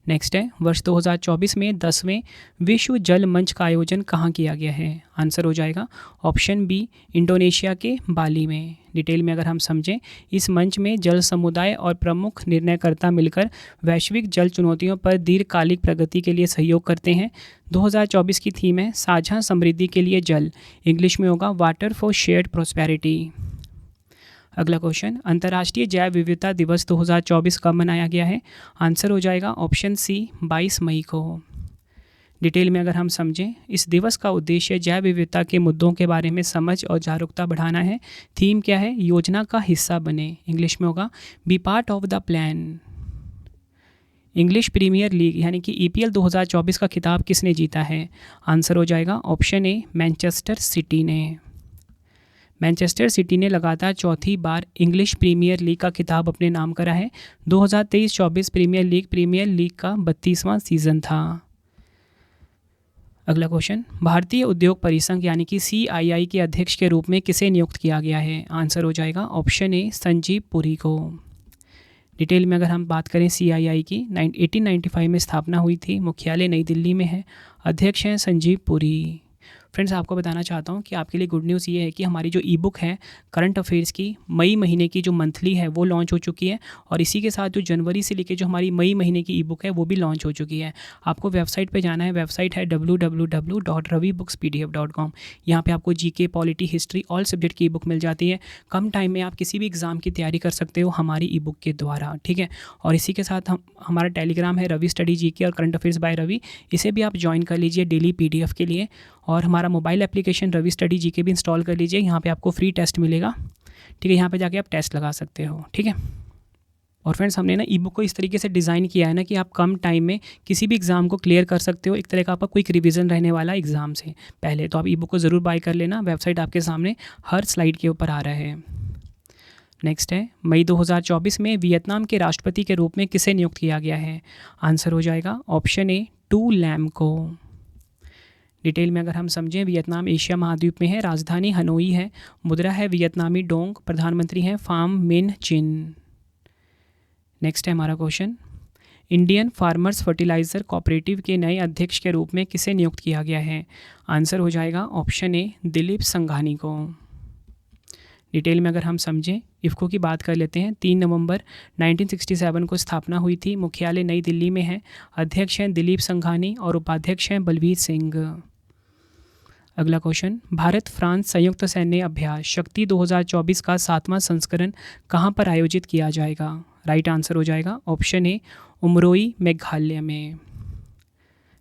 [SPEAKER 1] नेक्स्ट है, वर्ष 2024 में 10वें विश्व जल मंच का आयोजन कहाँ किया गया है? आंसर हो जाएगा ऑप्शन बी, इंडोनेशिया के बाली में। डिटेल में अगर हम समझें, इस मंच में जल समुदाय और प्रमुख निर्णयकर्ता मिलकर वैश्विक जल चुनौतियों पर दीर्घकालिक प्रगति के लिए सहयोग करते हैं। 2024 की थीम है साझा समृद्धि के लिए जल, इंग्लिश में होगा वाटर फॉर शेयर्ड प्रोस्पेरिटी। अगला क्वेश्चन, अंतर्राष्ट्रीय जैव विविधता दिवस 2024 कब मनाया गया है? आंसर हो जाएगा ऑप्शन सी, 22 मई को। डिटेल में अगर हम समझें, इस दिवस का उद्देश्य जैव विविधता के मुद्दों के बारे में समझ और जागरूकता बढ़ाना है। थीम क्या है? योजना का हिस्सा बने, इंग्लिश में होगा be part of the plan. English Premier League यानी कि EPL 2024 का खिताब किसने जीता है? आंसर हो जाएगा ऑप्शन ए, मैनचेस्टर सिटी ने। मैनचेस्टर सिटी ने लगातार चौथी बार इंग्लिश प्रीमियर लीग का खिताब अपने नाम करा है। 2023-24 प्रीमियर लीग का 32वां सीज़न था। अगला क्वेश्चन, भारतीय उद्योग परिसंघ यानी कि CII के अध्यक्ष के रूप में किसे नियुक्त किया गया है? आंसर हो जाएगा ऑप्शन ए, संजीव पुरी को। डिटेल में अगर हम बात करें CII की, 1895 में स्थापना हुई थी। मुख्यालय नई दिल्ली में है। अध्यक्ष हैं संजीव पुरी। फ्रेंड्स, आपको बताना चाहता हूँ कि आपके लिए गुड न्यूज़ ये है कि हमारी जो ई-बुक है करंट अफेयर्स की, मई महीने की जो मंथली है वो लॉन्च हो चुकी है और इसी के साथ जो जनवरी से लेके जो हमारी मई महीने की ई-बुक है वो भी लॉन्च हो चुकी है। आपको वेबसाइट पे जाना है। वेबसाइट है www.ravibooks.pdf.com। यहाँ पे आपको GK, polity, history all subject की ई-बुक मिल जाती है। कम टाइम में आप किसी भी एग्ज़ाम की तैयारी कर सकते हो हमारी ई-बुक के द्वारा, ठीक है। और इसी के साथ हमारा टेलीग्राम है रवि स्टडी GK और करंट अफेयर्स बाय रवि, इसे भी आप ज्वाइन कर लीजिए डेली PDF के लिए। और हमारा mobile application Ravi study GK भी इंस्टॉल कर लीजिए। यहाँ पे आपको फ्री टेस्ट मिलेगा, ठीक है। यहाँ पे जाके आप टेस्ट लगा सकते हो, ठीक है। और फ्रेंड्स हमने ना ई बुक को इस तरीके से डिज़ाइन किया है ना कि आप कम टाइम में किसी भी एग्ज़ाम को क्लियर कर सकते हो। एक तरह का आपका क्विक रिवीजन रहने वाला एग्ज़ाम से पहले। तो आप ई बुक को ज़रूर बाय कर लेना, वेबसाइट आपके सामने हर स्लाइड के ऊपर आ रहा है। नेक्स्ट है, मई 2024 में वियतनाम के राष्ट्रपति के रूप में किसे नियुक्त किया गया है? आंसर हो जाएगा ऑप्शन ए टू लैम को। डिटेल में अगर हम समझें, वियतनाम एशिया महाद्वीप में है, राजधानी हनोई है, मुद्रा है वियतनामी डोंग, प्रधानमंत्री हैं फाम मिन चिन। नेक्स्ट है हमारा question, Indian farmers fertiliser cooperative के नए अध्यक्ष के रूप में किसे नियुक्त किया गया है? आंसर हो जाएगा ऑप्शन ए दिलीप संघानी को। डिटेल में अगर हम समझें, इफ़को की बात कर लेते हैं। 3 नवंबर 1967 को स्थापना हुई थी, मुख्यालय नई दिल्ली में है, अध्यक्ष हैं दिलीप संघानी और उपाध्यक्ष हैं बलवीर सिंह। अगला क्वेश्चन, भारत फ्रांस संयुक्त सैन्य अभ्यास शक्ति 2024 का 7वां संस्करण कहाँ पर आयोजित किया जाएगा? राइट आंसर हो जाएगा ऑप्शन ए उमरोई मेघालय में।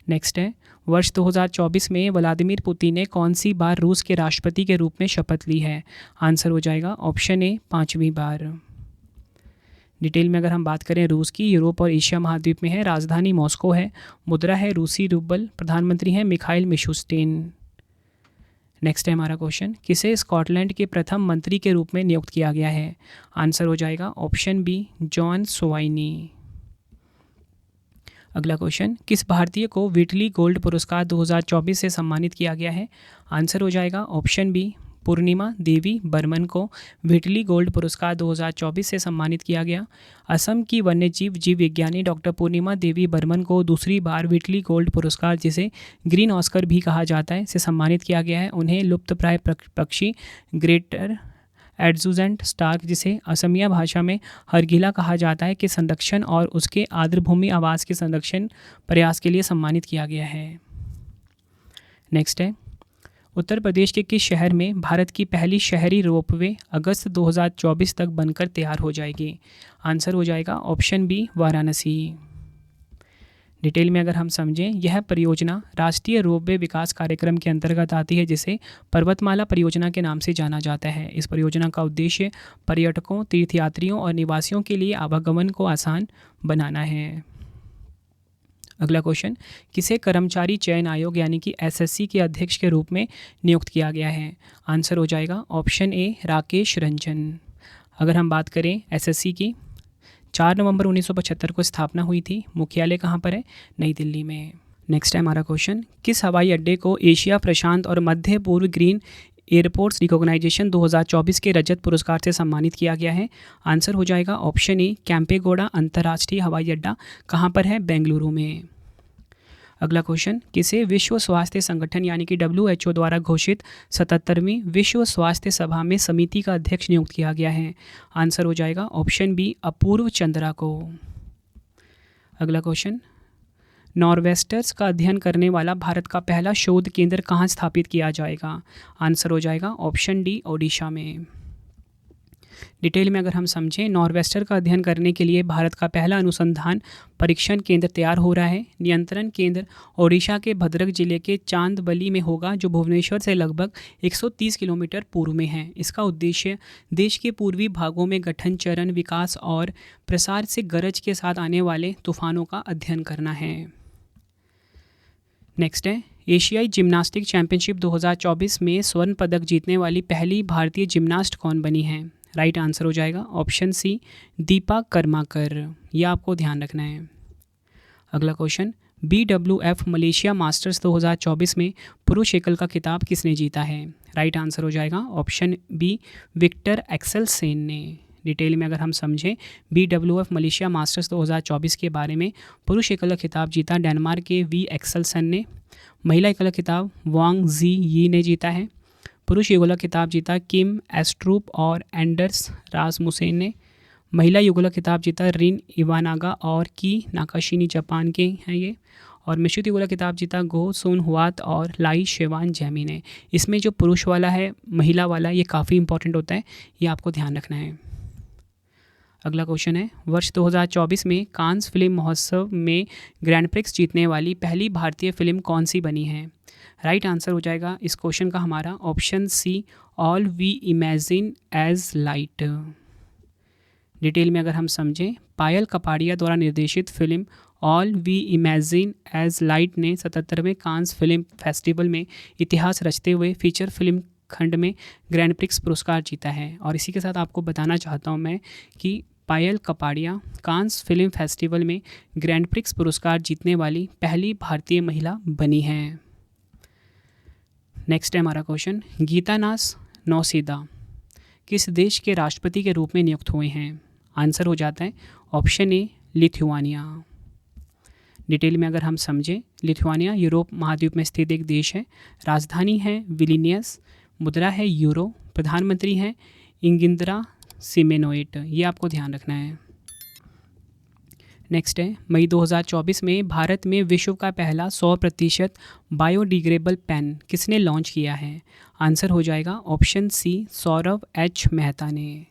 [SPEAKER 1] नेक्स्ट है, वर्ष 2024 में व्लादिमीर पुतिन ने कौन सी बार रूस के राष्ट्रपति के रूप में शपथ ली है? आंसर हो जाएगा ऑप्शन ए 5वीं बार। डिटेल में अगर हम बात करें रूस की, यूरोप और एशिया महाद्वीप में है, राजधानी मॉस्को है, मुद्रा है रूसी रूबल, प्रधानमंत्री हैं मिखाइल मिशुस्टिन। नेक्स्ट है हमारा क्वेश्चन, किसे स्कॉटलैंड के प्रथम मंत्री के रूप में नियुक्त किया गया है? आंसर हो जाएगा ऑप्शन बी जॉन सोवाइनी। अगला क्वेश्चन, किस भारतीय को व्हिटली गोल्ड पुरस्कार 2024 से सम्मानित किया गया है? आंसर हो जाएगा ऑप्शन बी पूर्णिमा देवी बर्मन को व्हिटली गोल्ड पुरस्कार 2024 से सम्मानित किया गया। असम की वन्यजीव जीव विज्ञानी डॉक्टर पूर्णिमा देवी बर्मन को दूसरी बार व्हिटली गोल्ड पुरस्कार, जिसे ग्रीन ऑस्कर भी कहा जाता है, से सम्मानित किया गया है। उन्हें लुप्तप्राय पक्षी ग्रेटर एडजुजेंट स्टार्क, जिसे असमिया भाषा में हरगिला कहा जाता है, के संरक्षण और उसके आर्द्रभूमि आवास के संरक्षण प्रयास के लिए सम्मानित किया गया है। नेक्स्ट है, उत्तर प्रदेश के किस शहर में भारत की पहली शहरी रोपवे अगस्त 2024 तक बनकर तैयार हो जाएगी? आंसर हो जाएगा ऑप्शन बी वाराणसी। डिटेल में अगर हम समझें, यह परियोजना राष्ट्रीय रोपवे विकास कार्यक्रम के अंतर्गत आती है, जिसे पर्वतमाला परियोजना के नाम से जाना जाता है। इस परियोजना का उद्देश्य पर्यटकों, तीर्थयात्रियों और निवासियों के लिए आवागमन को आसान बनाना है। अगला क्वेश्चन, किसे कर्मचारी चयन आयोग यानी कि एसएससी के अध्यक्ष के रूप में नियुक्त किया गया है? आंसर हो जाएगा ऑप्शन ए राकेश रंजन। अगर हम बात करें एसएससी की, 4 नवंबर 1975 को स्थापना हुई थी, मुख्यालय कहाँ पर है? नई दिल्ली में। नेक्स्ट है हमारा क्वेश्चन, किस हवाई अड्डे को एशिया प्रशांत और मध्य पूर्व ग्रीन एयरपोर्ट्स रिकॉग्नाइजेशन 2024 के रजत पुरस्कार से सम्मानित किया गया है? आंसर हो जाएगा ऑप्शन ए कैंपेगौड़ा अंतर्राष्ट्रीय हवाई अड्डा, कहाँ पर है? बेंगलुरु में। अगला क्वेश्चन, किसे विश्व स्वास्थ्य संगठन यानी कि WHO द्वारा घोषित 77वीं विश्व स्वास्थ्य सभा में समिति का अध्यक्ष नियुक्त किया गया है? आंसर हो जाएगा ऑप्शन बी अपूर्व चंद्रा को। अगला क्वेश्चन, नॉर्वेस्टर्स का अध्ययन करने वाला भारत का पहला शोध केंद्र कहाँ स्थापित किया जाएगा? आंसर हो जाएगा ऑप्शन डी ओडिशा में। डिटेल में अगर हम समझें, नॉर्वेस्टर का अध्ययन करने के लिए भारत का पहला अनुसंधान परीक्षण केंद्र तैयार हो रहा है। नियंत्रण केंद्र ओडिशा के भद्रक जिले के चांदबली में होगा, जो भुवनेश्वर से लगभग 130 किलोमीटर पूर्व में है। इसका उद्देश्य देश के पूर्वी भागों में गठन चरण, विकास और प्रसार से गरज के साथ आने वाले तूफानों का अध्ययन करना है। नेक्स्ट है, एशियाई जिम्नास्टिक चैंपियनशिप 2024 में स्वर्ण पदक जीतने वाली पहली भारतीय जिम्नास्ट कौन बनी है? राइट आंसर हो जाएगा ऑप्शन सी दीपा कर्माकर। यह आपको ध्यान रखना है। अगला क्वेश्चन, BWF मलेशिया मास्टर्स 2024 में पुरुष एकल का खिताब किसने जीता है? राइट आंसर हो जाएगा ऑप्शन बी विक्टर एक्सेलसेन ने। डिटेल में अगर हम समझें, BWF मलेशिया मास्टर्स 2024 के बारे में पुरुष एकल का खिताब जीता डेनमार्क के वी एक्सेलसन ने। महिला एकल का खिताब वांग जी यी ने जीता है। पुरुष युगल खिताब जीता किम एस्ट्रूप और एंडर्स रासमुसेन ने। महिला युगल खिताब जीता रिन इवानागा और की नाकाशिनी जापान के हैं ये। और मिश्रित युगल खिताब जीता गो सोन हुआत और लाई शेवान जैमी ने। इसमें जो पुरुष वाला है, महिला वाला, ये काफ़ी इंपॉर्टेंट होता है, ये आपको ध्यान रखना है। अगला क्वेश्चन है, वर्ष 2024 में कांस फिल्म महोत्सव में ग्रैंड प्रिक्स जीतने वाली पहली भारतीय फिल्म कौन सी बनी है? राइट आंसर हो जाएगा इस क्वेश्चन का हमारा option C all we imagine as light. Detail में अगर हम समझें, पायल कपाड़िया द्वारा निर्देशित film all we imagine as light ने 77वें कांस फिल्म फेस्टिवल में इतिहास रचते हुए फीचर फिल्म खंड में ग्रैंड प्रिक्स पुरस्कार जीता है। और इसी के साथ आपको बताना चाहता हूँ मैं कि पायल कपाड़िया कांस फिल्म फेस्टिवल में ग्रैंड प्रिक्स पुरस्कार जीतने वाली पहली भारतीय महिला बनी हैं। नेक्स्ट है हमारा क्वेश्चन, गीतानास नौसेदा किस देश के राष्ट्रपति के रूप में नियुक्त हुए हैं? आंसर हो जाता है ऑप्शन ए लिथुआनिया। डिटेल में अगर हम समझें, लिथुआनिया यूरोप महाद्वीप में स्थित एक देश है। राजधानी है विलिनियस, मुद्रा है यूरो, प्रधानमंत्री हैं इंगिंद्रा सिमेनोइट। ये आपको ध्यान रखना है। नेक्स्ट है, मई 2024 में भारत में विश्व का पहला 100% बायोडिग्रेडेबल पेन किसने लॉन्च किया है? आंसर हो जाएगा option C Saurabh H Mehta ने।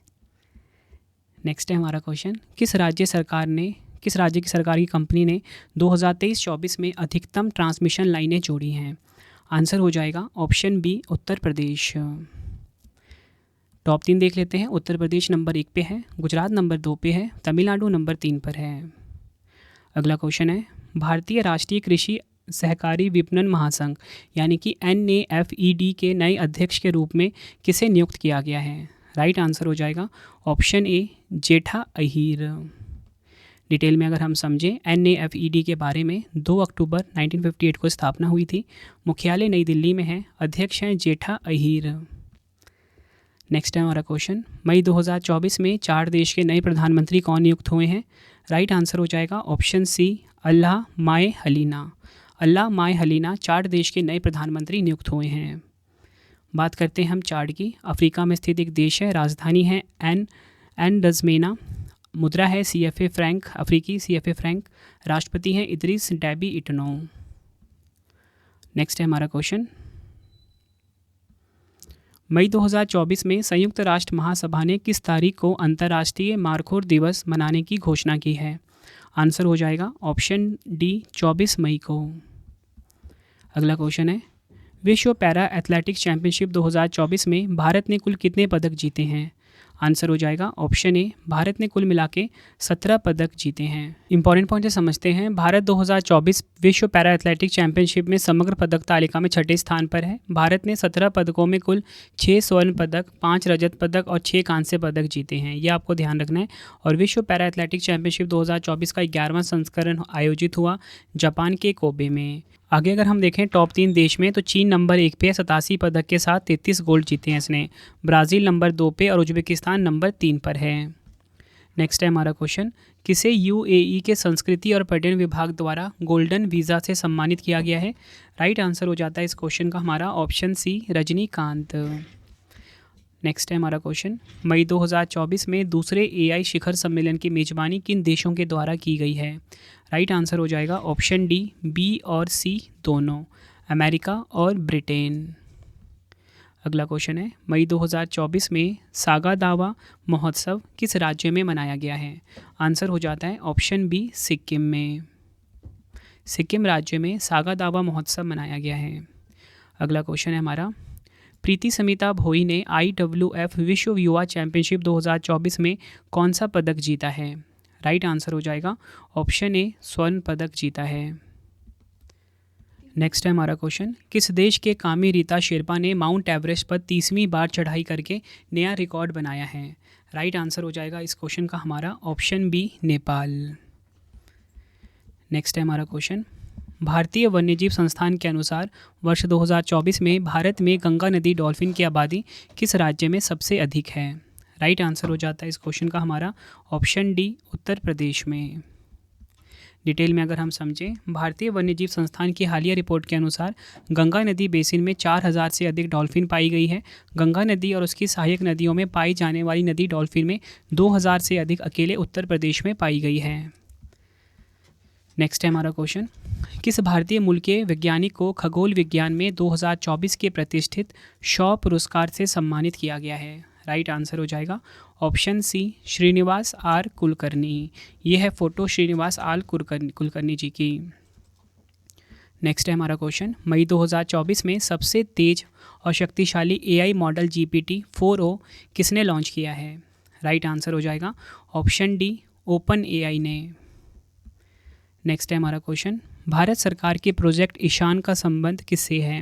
[SPEAKER 1] नेक्स्ट है हमारा क्वेश्चन, किस राज्य की सरकार की कंपनी ने 2023-24 में अधिकतम ट्रांसमिशन लाइनें जोड़ी हैं? आंसर हो जाएगा option B Uttar Pradesh. Top 3 देख लेते हैं। उत्तर प्रदेश नंबर 1 पे है, गुजरात नंबर 2 पे है, तमिलनाडु नंबर 3 पर है। अगला क्वेश्चन है, भारतीय राष्ट्रीय कृषि सहकारी विपणन महासंघ यानी कि NAFED के नए अध्यक्ष के रूप में किसे नियुक्त किया गया है? राइट आंसर हो जाएगा ऑप्शन ए जेठा अहीर। डिटेल में अगर हम समझें, NAFED के बारे में 2 अक्टूबर 1958 को स्थापना हुई थी। मुख्यालय नई दिल्ली में है। अध्यक्ष हैं जेठा अहीर। नेक्स्ट है हमारा क्वेश्चन, मई 2024 में 4 देश के नए प्रधानमंत्री कौन नियुक्त हुए हैं? राइट आंसर हो जाएगा ऑप्शन सी अल्लाह माए हलीना। अल्लाह माए हलीना 4 देश के नए प्रधानमंत्री नियुक्त हुए हैं। बात करते हैं हम चार्ट की। अफ्रीका में स्थित एक देश है। राजधानी है एन डजमेना, मुद्रा है CFA फ्रैंक, अफ्रीकी CFA फ्रैंक। राष्ट्रपति हैं इदरीस डेबी इटनो। नेक्स्ट है हमारा क्वेश्चन, मई 2024 में संयुक्त राष्ट्र महासभा ने किस तारीख को अंतर्राष्ट्रीय मारखोर दिवस मनाने की घोषणा की है? आंसर हो जाएगा ऑप्शन डी 24 मई को। अगला क्वेश्चन है, विश्व पैरा एथलेटिक्स चैंपियनशिप 2024 में भारत ने कुल कितने पदक जीते हैं? आंसर हो जाएगा ऑप्शन ए भारत ने कुल मिला के 17 पदक जीते हैं। इंपॉर्टेंट पॉइंट समझते हैं। भारत 2024 विश्व पैरा एथलेटिक्स चैंपियनशिप में समग्र पदक तालिका में 6ठे स्थान पर है। भारत ने 17 पदकों में कुल 6 स्वर्ण पदक, 5 रजत पदक और 6 कांस्य पदक जीते हैं। ये आपको ध्यान रखना है। और विश्व पैरा एथलेटिक्स चैंपियनशिप 2024 का 11वां संस्करण आयोजित हुआ जापान के कोबे में। आगे अगर हम देखें टॉप 3 देश में, तो चीन नंबर 1 पे 87 पदक के साथ 33 गोल्ड जीते हैं इसने। ब्राज़ील नंबर 2 पे और उज्बेकिस्तान नंबर 3 पर है। नेक्स्ट है हमारा क्वेश्चन, किसे UAE के संस्कृति और पर्यटन विभाग द्वारा गोल्डन वीज़ा से सम्मानित किया गया है? राइट आंसर हो जाता है इस क्वेश्चन का हमारा ऑप्शन सी रजनीकांत। नेक्स्ट है हमारा क्वेश्चन, मई 2024 में दूसरे AI शिखर सम्मेलन की मेज़बानी किन देशों के द्वारा की गई है? राइट आंसर हो जाएगा ऑप्शन डी B और C दोनों, अमेरिका और ब्रिटेन। अगला क्वेश्चन है, मई 2024 में सागा दावा महोत्सव किस राज्य में मनाया गया है? आंसर हो जाता है ऑप्शन बी सिक्किम में। सिक्किम राज्य में सागा दावा महोत्सव मनाया गया है। अगला क्वेश्चन है हमारा, प्रीति समिता भोई ने IWF विश्व युवा चैंपियनशिप 2024 में कौन सा पदक जीता है? राइट आंसर हो जाएगा ऑप्शन ए स्वर्ण पदक जीता है। नेक्स्ट है हमारा क्वेश्चन, किस देश के कामी रीता शेरपा ने माउंट एवरेस्ट पर 30वीं बार चढ़ाई करके नया रिकॉर्ड बनाया है? राइट आंसर हो जाएगा इस क्वेश्चन का हमारा ऑप्शन बी नेपाल। नेक्स्ट है हमारा क्वेश्चन, भारतीय वन्यजीव संस्थान के अनुसार वर्ष 2024 में भारत में गंगा नदी डॉल्फिन की आबादी किस राज्य में सबसे अधिक है? राइट आंसर हो जाता है इस क्वेश्चन का हमारा ऑप्शन डी उत्तर प्रदेश में। डिटेल में अगर हम समझें, भारतीय वन्यजीव संस्थान की हालिया रिपोर्ट के अनुसार गंगा नदी बेसिन में 4000 से अधिक डॉल्फिन पाई गई है। गंगा नदी और उसकी सहायक नदियों में पाई जाने वाली नदी डॉल्फिन में 2000 से अधिक अकेले उत्तर प्रदेश में पाई गई है। नेक्स्ट है हमारा क्वेश्चन, किस भारतीय मूल के वैज्ञानिक को खगोल विज्ञान में 2024 के प्रतिष्ठित शॉ पुरस्कार से सम्मानित किया गया है? राइट आंसर हो जाएगा option C Srinivas R Kulkarni. ये है फोटो श्रीनिवास आर कुलकर्णी जी की। नेक्स्ट है हमारा क्वेश्चन, मई 2024 में सबसे तेज और शक्तिशाली AI मॉडल GPT-4o किसने लॉन्च किया है? राइट आंसर हो जाएगा ऑप्शन डी ओपन एआई ने। नेक्स्ट है हमारा क्वेश्चन, भारत सरकार के प्रोजेक्ट ईशान का संबंध किससे है?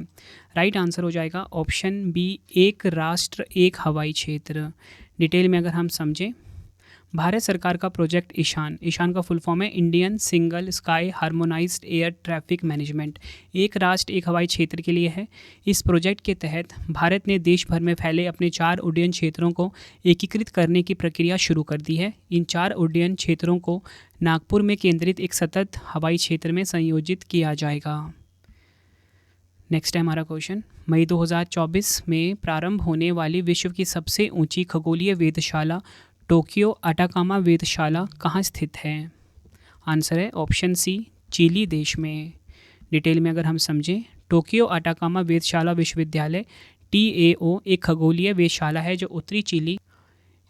[SPEAKER 1] राइट आंसर हो जाएगा ऑप्शन बी एक राष्ट्र एक हवाई क्षेत्र। डिटेल में अगर हम समझें, भारत सरकार का प्रोजेक्ट ईशान का फुल फॉर्म है Indian single sky harmonised air traffic management, एक राष्ट्र एक हवाई क्षेत्र के लिए है। इस प्रोजेक्ट के तहत भारत ने देश भर में फैले अपने 4 उड्डयन क्षेत्रों को एकीकृत करने की प्रक्रिया शुरू कर दी है। इन 4 उड्डयन क्षेत्रों को नागपुर में केंद्रित एक सतत हवाई क्षेत्र में संयोजित किया जाएगा। नेक्स्ट है हमारा क्वेश्चन, मई 2024 में प्रारंभ होने वाली विश्व की सबसे ऊंची खगोलीय वेधशाला टोक्यो अटाकामा वेधशाला कहाँ स्थित है? आंसर है ऑप्शन सी चिली देश में। डिटेल में अगर हम समझें, टोक्यो अटाकामा वेधशाला विश्वविद्यालय TAO एक खगोलीय वेधशाला है जो उत्तरी चिली,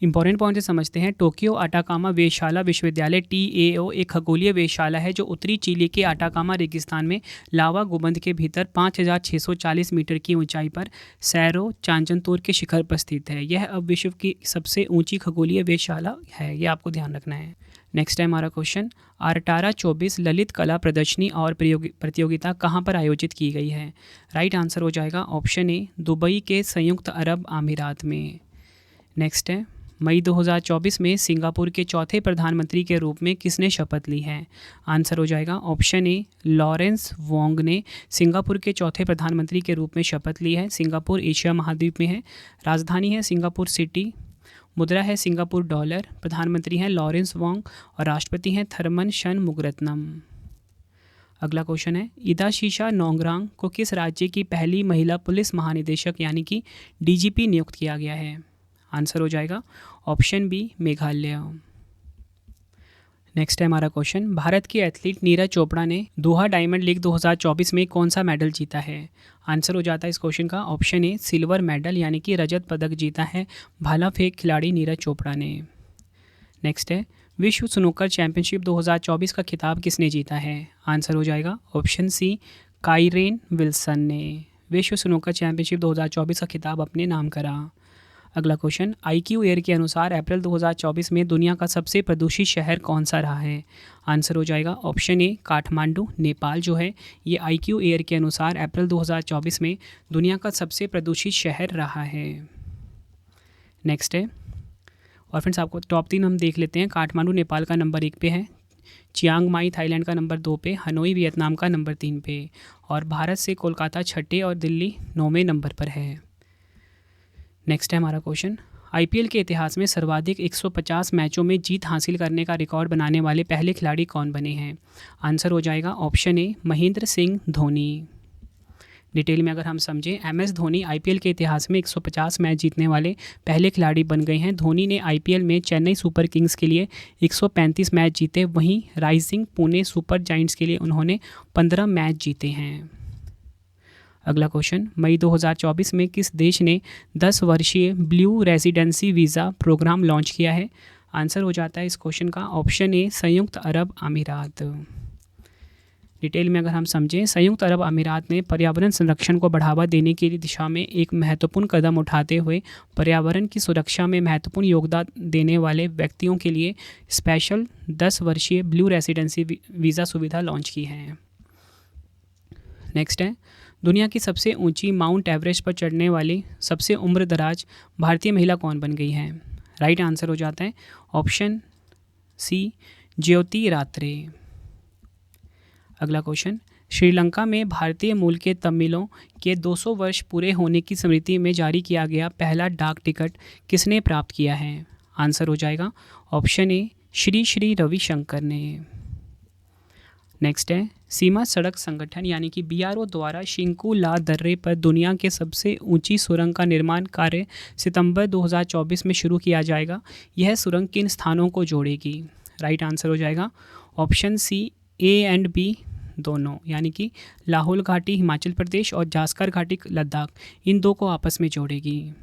[SPEAKER 1] इंपॉर्टेंट पॉइंट से समझते हैं, टोक्यो अटाकामा वेधशाला विश्वविद्यालय TAO एक खगोलीय वेधशाला है जो उत्तरी चिली के अटाकामा रेगिस्तान में लावा गुंबद के भीतर 5640 मीटर की ऊंचाई पर सैरो चांचनतोर के शिखर पर स्थित है। यह अब विश्व की सबसे ऊंची खगोलीय वेधशाला है, यह आपको ध्यान रखना है। नेक्स्ट है हमारा क्वेश्चन, आर्टारा 24 ललित कला प्रदर्शनी और प्रतियोगिता कहाँ पर आयोजित की गई है? राइट आंसर हो जाएगा ऑप्शन ए दुबई के संयुक्त अरब अमीरात में। नेक्स्ट है, मई 2024 में सिंगापुर के चौथे प्रधानमंत्री के रूप में किसने शपथ ली है? आंसर हो जाएगा ऑप्शन ए लॉरेंस वोंग ने सिंगापुर के चौथे प्रधानमंत्री के रूप में शपथ ली है। सिंगापुर एशिया महाद्वीप में है, राजधानी है सिंगापुर सिटी, मुद्रा है सिंगापुर डॉलर, प्रधानमंत्री हैं लॉरेंस वोंग और राष्ट्रपति हैं थरमन शनमुगरत्नम। अगला क्वेश्चन है, इदाशीशा नोंगरांग को किस राज्य की पहली महिला पुलिस महानिदेशक यानी कि DGP नियुक्त किया गया है? आंसर हो जाएगा ऑप्शन बी मेघालय। नेक्स्ट है हमारा क्वेश्चन, भारत की एथलीट नीरज चोपड़ा ने दोहा डायमंड लीग 2024 में कौन सा मेडल जीता है? आंसर हो जाता है इस क्वेश्चन का ऑप्शन ए सिल्वर मेडल यानी कि रजत पदक जीता है भाला फेंक खिलाड़ी नीरज चोपड़ा ने। नेक्स्ट है, विश्व स्नूकर चैंपियनशिप 2024 का खिताब किसने जीता है? आंसर हो जाएगा ऑप्शन सी काइरेन विल्सन ने विश्व स्नूकर चैंपियनशिप 2024 का खिताब अपने नाम करा। अगला क्वेश्चन, IQ एयर के अनुसार अप्रैल 2024 में दुनिया का सबसे प्रदूषित शहर कौन सा रहा है? आंसर हो जाएगा ऑप्शन ए काठमांडू, नेपाल जो है ये IQ एयर के अनुसार अप्रैल 2024 में दुनिया का सबसे प्रदूषित शहर रहा है। नेक्स्ट है, और फ्रेंड्स आपको टॉप 3 हम देख लेते हैं। काठमांडू नेपाल का नंबर 1 पे है, चियांग माई थाईलैंड का नंबर 2 पे, हनोई वियतनाम का नंबर 3 पे और भारत से कोलकाता 6ठे और दिल्ली 9वें नंबर पर है। नेक्स्ट है हमारा क्वेश्चन, IPL के इतिहास में सर्वाधिक 150 मैचों में जीत हासिल करने का रिकॉर्ड बनाने वाले पहले खिलाड़ी कौन बने हैं? आंसर हो जाएगा ऑप्शन ए महेंद्र सिंह धोनी। डिटेल में अगर हम समझें, MS धोनी IPL के इतिहास में 150 मैच जीतने वाले पहले खिलाड़ी बन गए हैं। धोनी ने IPL में चेन्नई सुपर किंग्स के लिए 135 मैच जीते, वहीं राइजिंग पुणे सुपर जायंट्स के लिए उन्होंने 15 मैच जीते हैं। अगला क्वेश्चन, मई 2024 में किस देश ने 10 वर्षीय blue residency visa programme launch किया है? आंसर हो जाता है इस क्वेश्चन का ऑप्शन ए संयुक्त अरब अमीरात। डिटेल में अगर हम समझें, संयुक्त अरब अमीरात ने पर्यावरण संरक्षण को बढ़ावा देने की दिशा में एक महत्वपूर्ण कदम उठाते हुए पर्यावरण की सुरक्षा में महत्वपूर्ण योगदान देने वाले व्यक्तियों के लिए स्पेशल 10 वर्षीय ब्लू रेजिडेंसी वीज़ा सुविधा लॉन्च की है। नेक्स्ट है, दुनिया की सबसे ऊंची माउंट एवरेस्ट पर चढ़ने वाली सबसे उम्रदराज भारतीय महिला कौन बन गई है? राइट आंसर हो जाता है ऑप्शन सी ज्योति रात्रे। अगला क्वेश्चन, श्रीलंका में भारतीय मूल के तमिलों के 200 वर्ष पूरे होने की स्मृति में जारी किया गया पहला डाक टिकट किसने प्राप्त किया है? आंसर हो जाएगा ऑप्शन ए श्री श्री रविशंकर ने। नेक्स्ट है, सीमा सड़क संगठन यानी कि BRO द्वारा शिंकू ला दर्रे पर दुनिया के सबसे ऊंची सुरंग का निर्माण कार्य सितंबर 2024 में शुरू किया जाएगा। यह सुरंग किन स्थानों को जोड़ेगी? राइट आंसर हो जाएगा option C A and B दोनों, यानी कि लाहौल घाटी हिमाचल प्रदेश और जास्कर घाटी लद्दाख, इन दो को आपस में जोड़ेगी।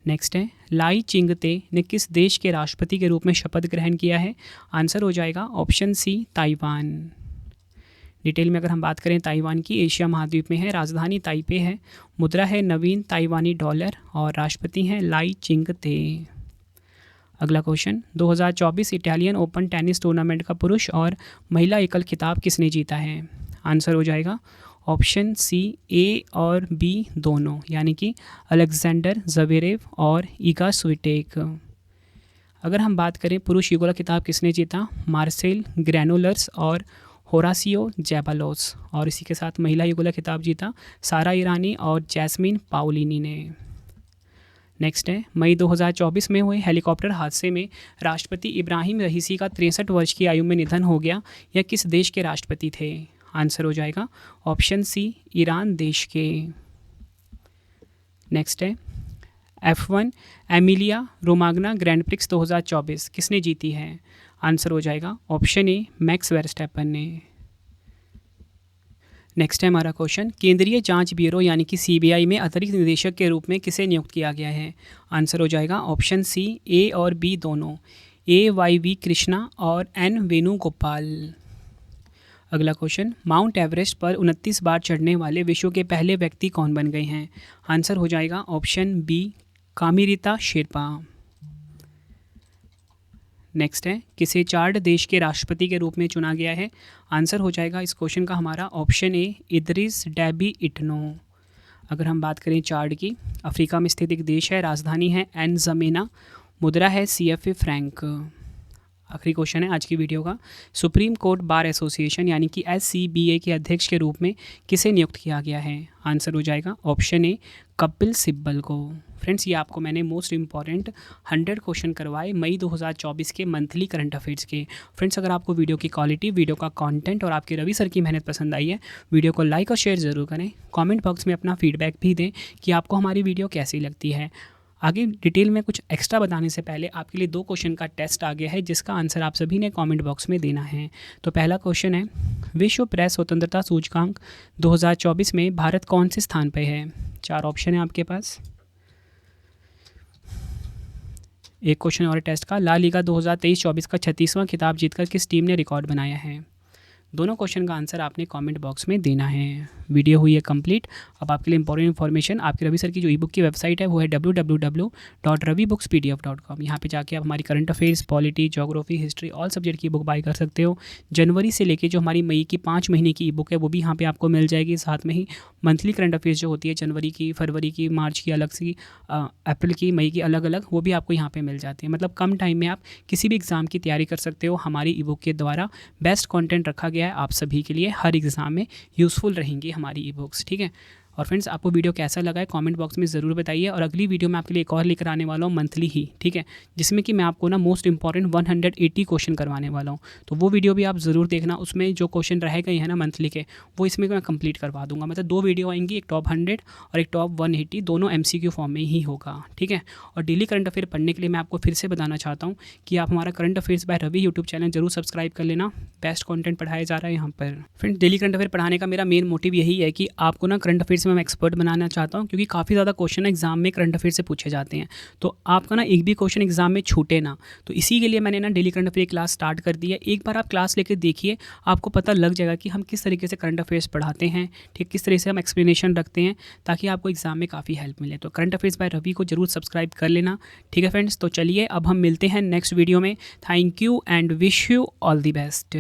[SPEAKER 1] नेक्स्ट है, लाई चिंगते ने किस देश के राष्ट्रपति के रूप में शपथ ग्रहण किया है? आंसर हो जाएगा ऑप्शन सी ताइवान। डिटेल में अगर हम बात करें ताइवान की, एशिया महाद्वीप में है, राजधानी ताइपे है, मुद्रा है नवीन ताइवानी डॉलर और राष्ट्रपति हैं लाई चिंगते। अगला question, 2024 Italian open tennis tournament का पुरुष और महिला एकल खिताब किसने जीता है? आंसर हो जाएगा ऑप्शन सी ए और बी दोनों, यानी कि अलेक्जेंडर ज़वेरेव और ईगा स्विटेक। अगर हम बात करें पुरुष युगल खिताब किसने जीता, मार्सेल ग्रैनोलर्स और होरासियो जैबालोस। और इसी के साथ महिला युगल खिताब जीता सारा ईरानी और जैस्मिन पाओलिनी ने। नेक्स्ट है, मई 2024 में हुए हेलीकॉप्टर हादसे में राष्ट्रपति इब्राहिम रईसी का 63 वर्ष की आयु में निधन हो गया। यह किस देश के राष्ट्रपति थे? आंसर हो जाएगा ऑप्शन सी ईरान देश के। नेक्स्ट है, F1 Emilia Romagna grand prix 2024 किसने जीती है? आंसर हो जाएगा ऑप्शन ए मैक्स वेरस्टैपन ने। नेक्स्ट है हमारा क्वेश्चन, केंद्रीय जांच ब्यूरो यानी कि CBI में अतिरिक्त निदेशक के रूप में किसे नियुक्त किया गया है? आंसर हो जाएगा ऑप्शन सी ए और बी दोनों, AYV कृष्णा और N वेणुगोपाल। अगला क्वेश्चन, माउंट एवरेस्ट पर 29 बार चढ़ने वाले विश्व के पहले व्यक्ति कौन बन गए हैं? आंसर हो जाएगा ऑप्शन बी कामिरिता शेरपा। नेक्स्ट है, किसे चाड देश के राष्ट्रपति के रूप में चुना गया है? आंसर हो जाएगा इस क्वेश्चन का हमारा ऑप्शन ए इदरिस डेबी इटनो। अगर हम बात करें चाड की, अफ्रीका में स्थित एक देश है, राजधानी है एनजमेना, मुद्रा है CFA फ्रैंक। आखिरी क्वेश्चन है आज की वीडियो का, सुप्रीम कोर्ट बार एसोसिएशन यानी कि SCBA के अध्यक्ष के रूप में किसे नियुक्त किया गया है? आंसर हो जाएगा ऑप्शन ए कपिल सिब्बल को। फ्रेंड्स, ये आपको मैंने मोस्ट इंपॉर्टेंट 100 क्वेश्चन करवाए मई 2024 के मंथली करंट अफेयर्स के। फ्रेंड्स, अगर आपको वीडियो की क्वालिटी, वीडियो का कंटेंट और आपके रवि सर की मेहनत पसंद आई है, वीडियो को लाइक और शेयर ज़रूर करें। कमेंट बॉक्स में अपना फीडबैक भी दें कि आपको हमारी वीडियो कैसी लगती है। आगे डिटेल में कुछ एक्स्ट्रा बताने से पहले आपके लिए 2 क्वेश्चन का टेस्ट आ गया है, जिसका आंसर आप सभी ने कमेंट बॉक्स में देना है। तो पहला क्वेश्चन है, विश्व प्रेस स्वतंत्रता सूचकांक 2024 में भारत कौन से स्थान पर है? 4 ऑप्शन है आपके पास। एक क्वेश्चन और टेस्ट का, ला लीगा 2023-24 का 36वां खिताब जीतकर किस टीम ने रिकॉर्ड बनाया है? दोनों क्वेश्चन का आंसर आपने कमेंट बॉक्स में देना है। वीडियो हुई है कंप्लीट। अब आपके लिए इंपॉर्टेंट इन्फॉर्मेशन, आपके रवि सर की जो ई बुक की वेबसाइट है वो है www.ravibookspdf.com। यहाँ पे जाके आप हमारी current affairs, polity, geography, history all subject की बुक बाय कर सकते हो। जनवरी से लेके जो हमारी मई की 5 महीने की ई बुक है वो भी यहाँ पे आपको मिल जाएगी। साथ में ही मंथली करंट अफेयर्स जो होती है जनवरी की, फरवरी की, मार्च की अलग सी, अप्रैल की, मई की अलग अलग, वो भी आपको यहाँ पे मिल जाती है। मतलब कम टाइम में आप किसी भी एग्ज़ाम की तैयारी कर सकते हो। हमारी ई बुक के द्वारा बेस्ट कंटेंट रखा गया है आप सभी के लिए, हर एग्ज़ाम में यूज़फुल रहेंगी हमारी ई बुक्स, ठीक है। और फ्रेंड्स, आपको वीडियो कैसा लगा है कमेंट बॉक्स में ज़रूर बताइए। और अगली वीडियो में आपके लिए एक और लेकर आने वाला हूँ मंथली ही, ठीक है, जिसमें कि मैं आपको ना मोस्ट इंपॉर्टेंट 180 क्वेश्चन करवाने वाला हूँ। तो वो वीडियो भी आप ज़रूर देखना। उसमें जो क्वेश्चन रह गए हैं ना मंथली के, वो इसमें मैं कंप्लीट करवा दूंगा। मतलब 2 वीडियो आएंगी, एक टॉप 100 और एक टॉप 180, दोनों MCQ फॉर्म में ही होगा, ठीक है। और डेली करंट अफेयर पढ़ने के लिए मैं आपको फिर से बताना चाहता हूँ कि आप हमारा current affairs by Ravi YouTube channel जरूर सब्सक्राइब कर लेना। बेस्ट कंटेंट पढ़ाया जा रहा है यहाँ पर। फ्रेंड्स, डेली करंट अफेयर पढ़ाने का मेरा मेन मोटिव यही है कि आपको ना करंट अफेयर्स में मैं एक्सपर्ट बनाना चाहता हूं, क्योंकि काफ़ी ज़्यादा क्वेश्चन एग्जाम में करंट अफेयर से पूछे जाते हैं। तो आपका ना एक भी क्वेश्चन एग्जाम में छूटे ना, तो इसी के लिए मैंने ना daily current affair class start कर दी है। एक बार आप क्लास लेकर देखिए, आपको पता लग जाएगा कि हम किस तरीके से करंट अफेयर्स पढ़ाते हैं, ठीक, किस तरह से हम एक्सप्लेनेशन रखते हैं, ताकि आपको एग्जाम में काफ़ी हेल्प मिले। तो करंट अफेयर्स बाय रवि को जरूर सब्सक्राइब कर लेना, ठीक है फ्रेंड्स। तो चलिए अब हम मिलते हैं नेक्स्ट वीडियो में। Thank you and wish you all the best.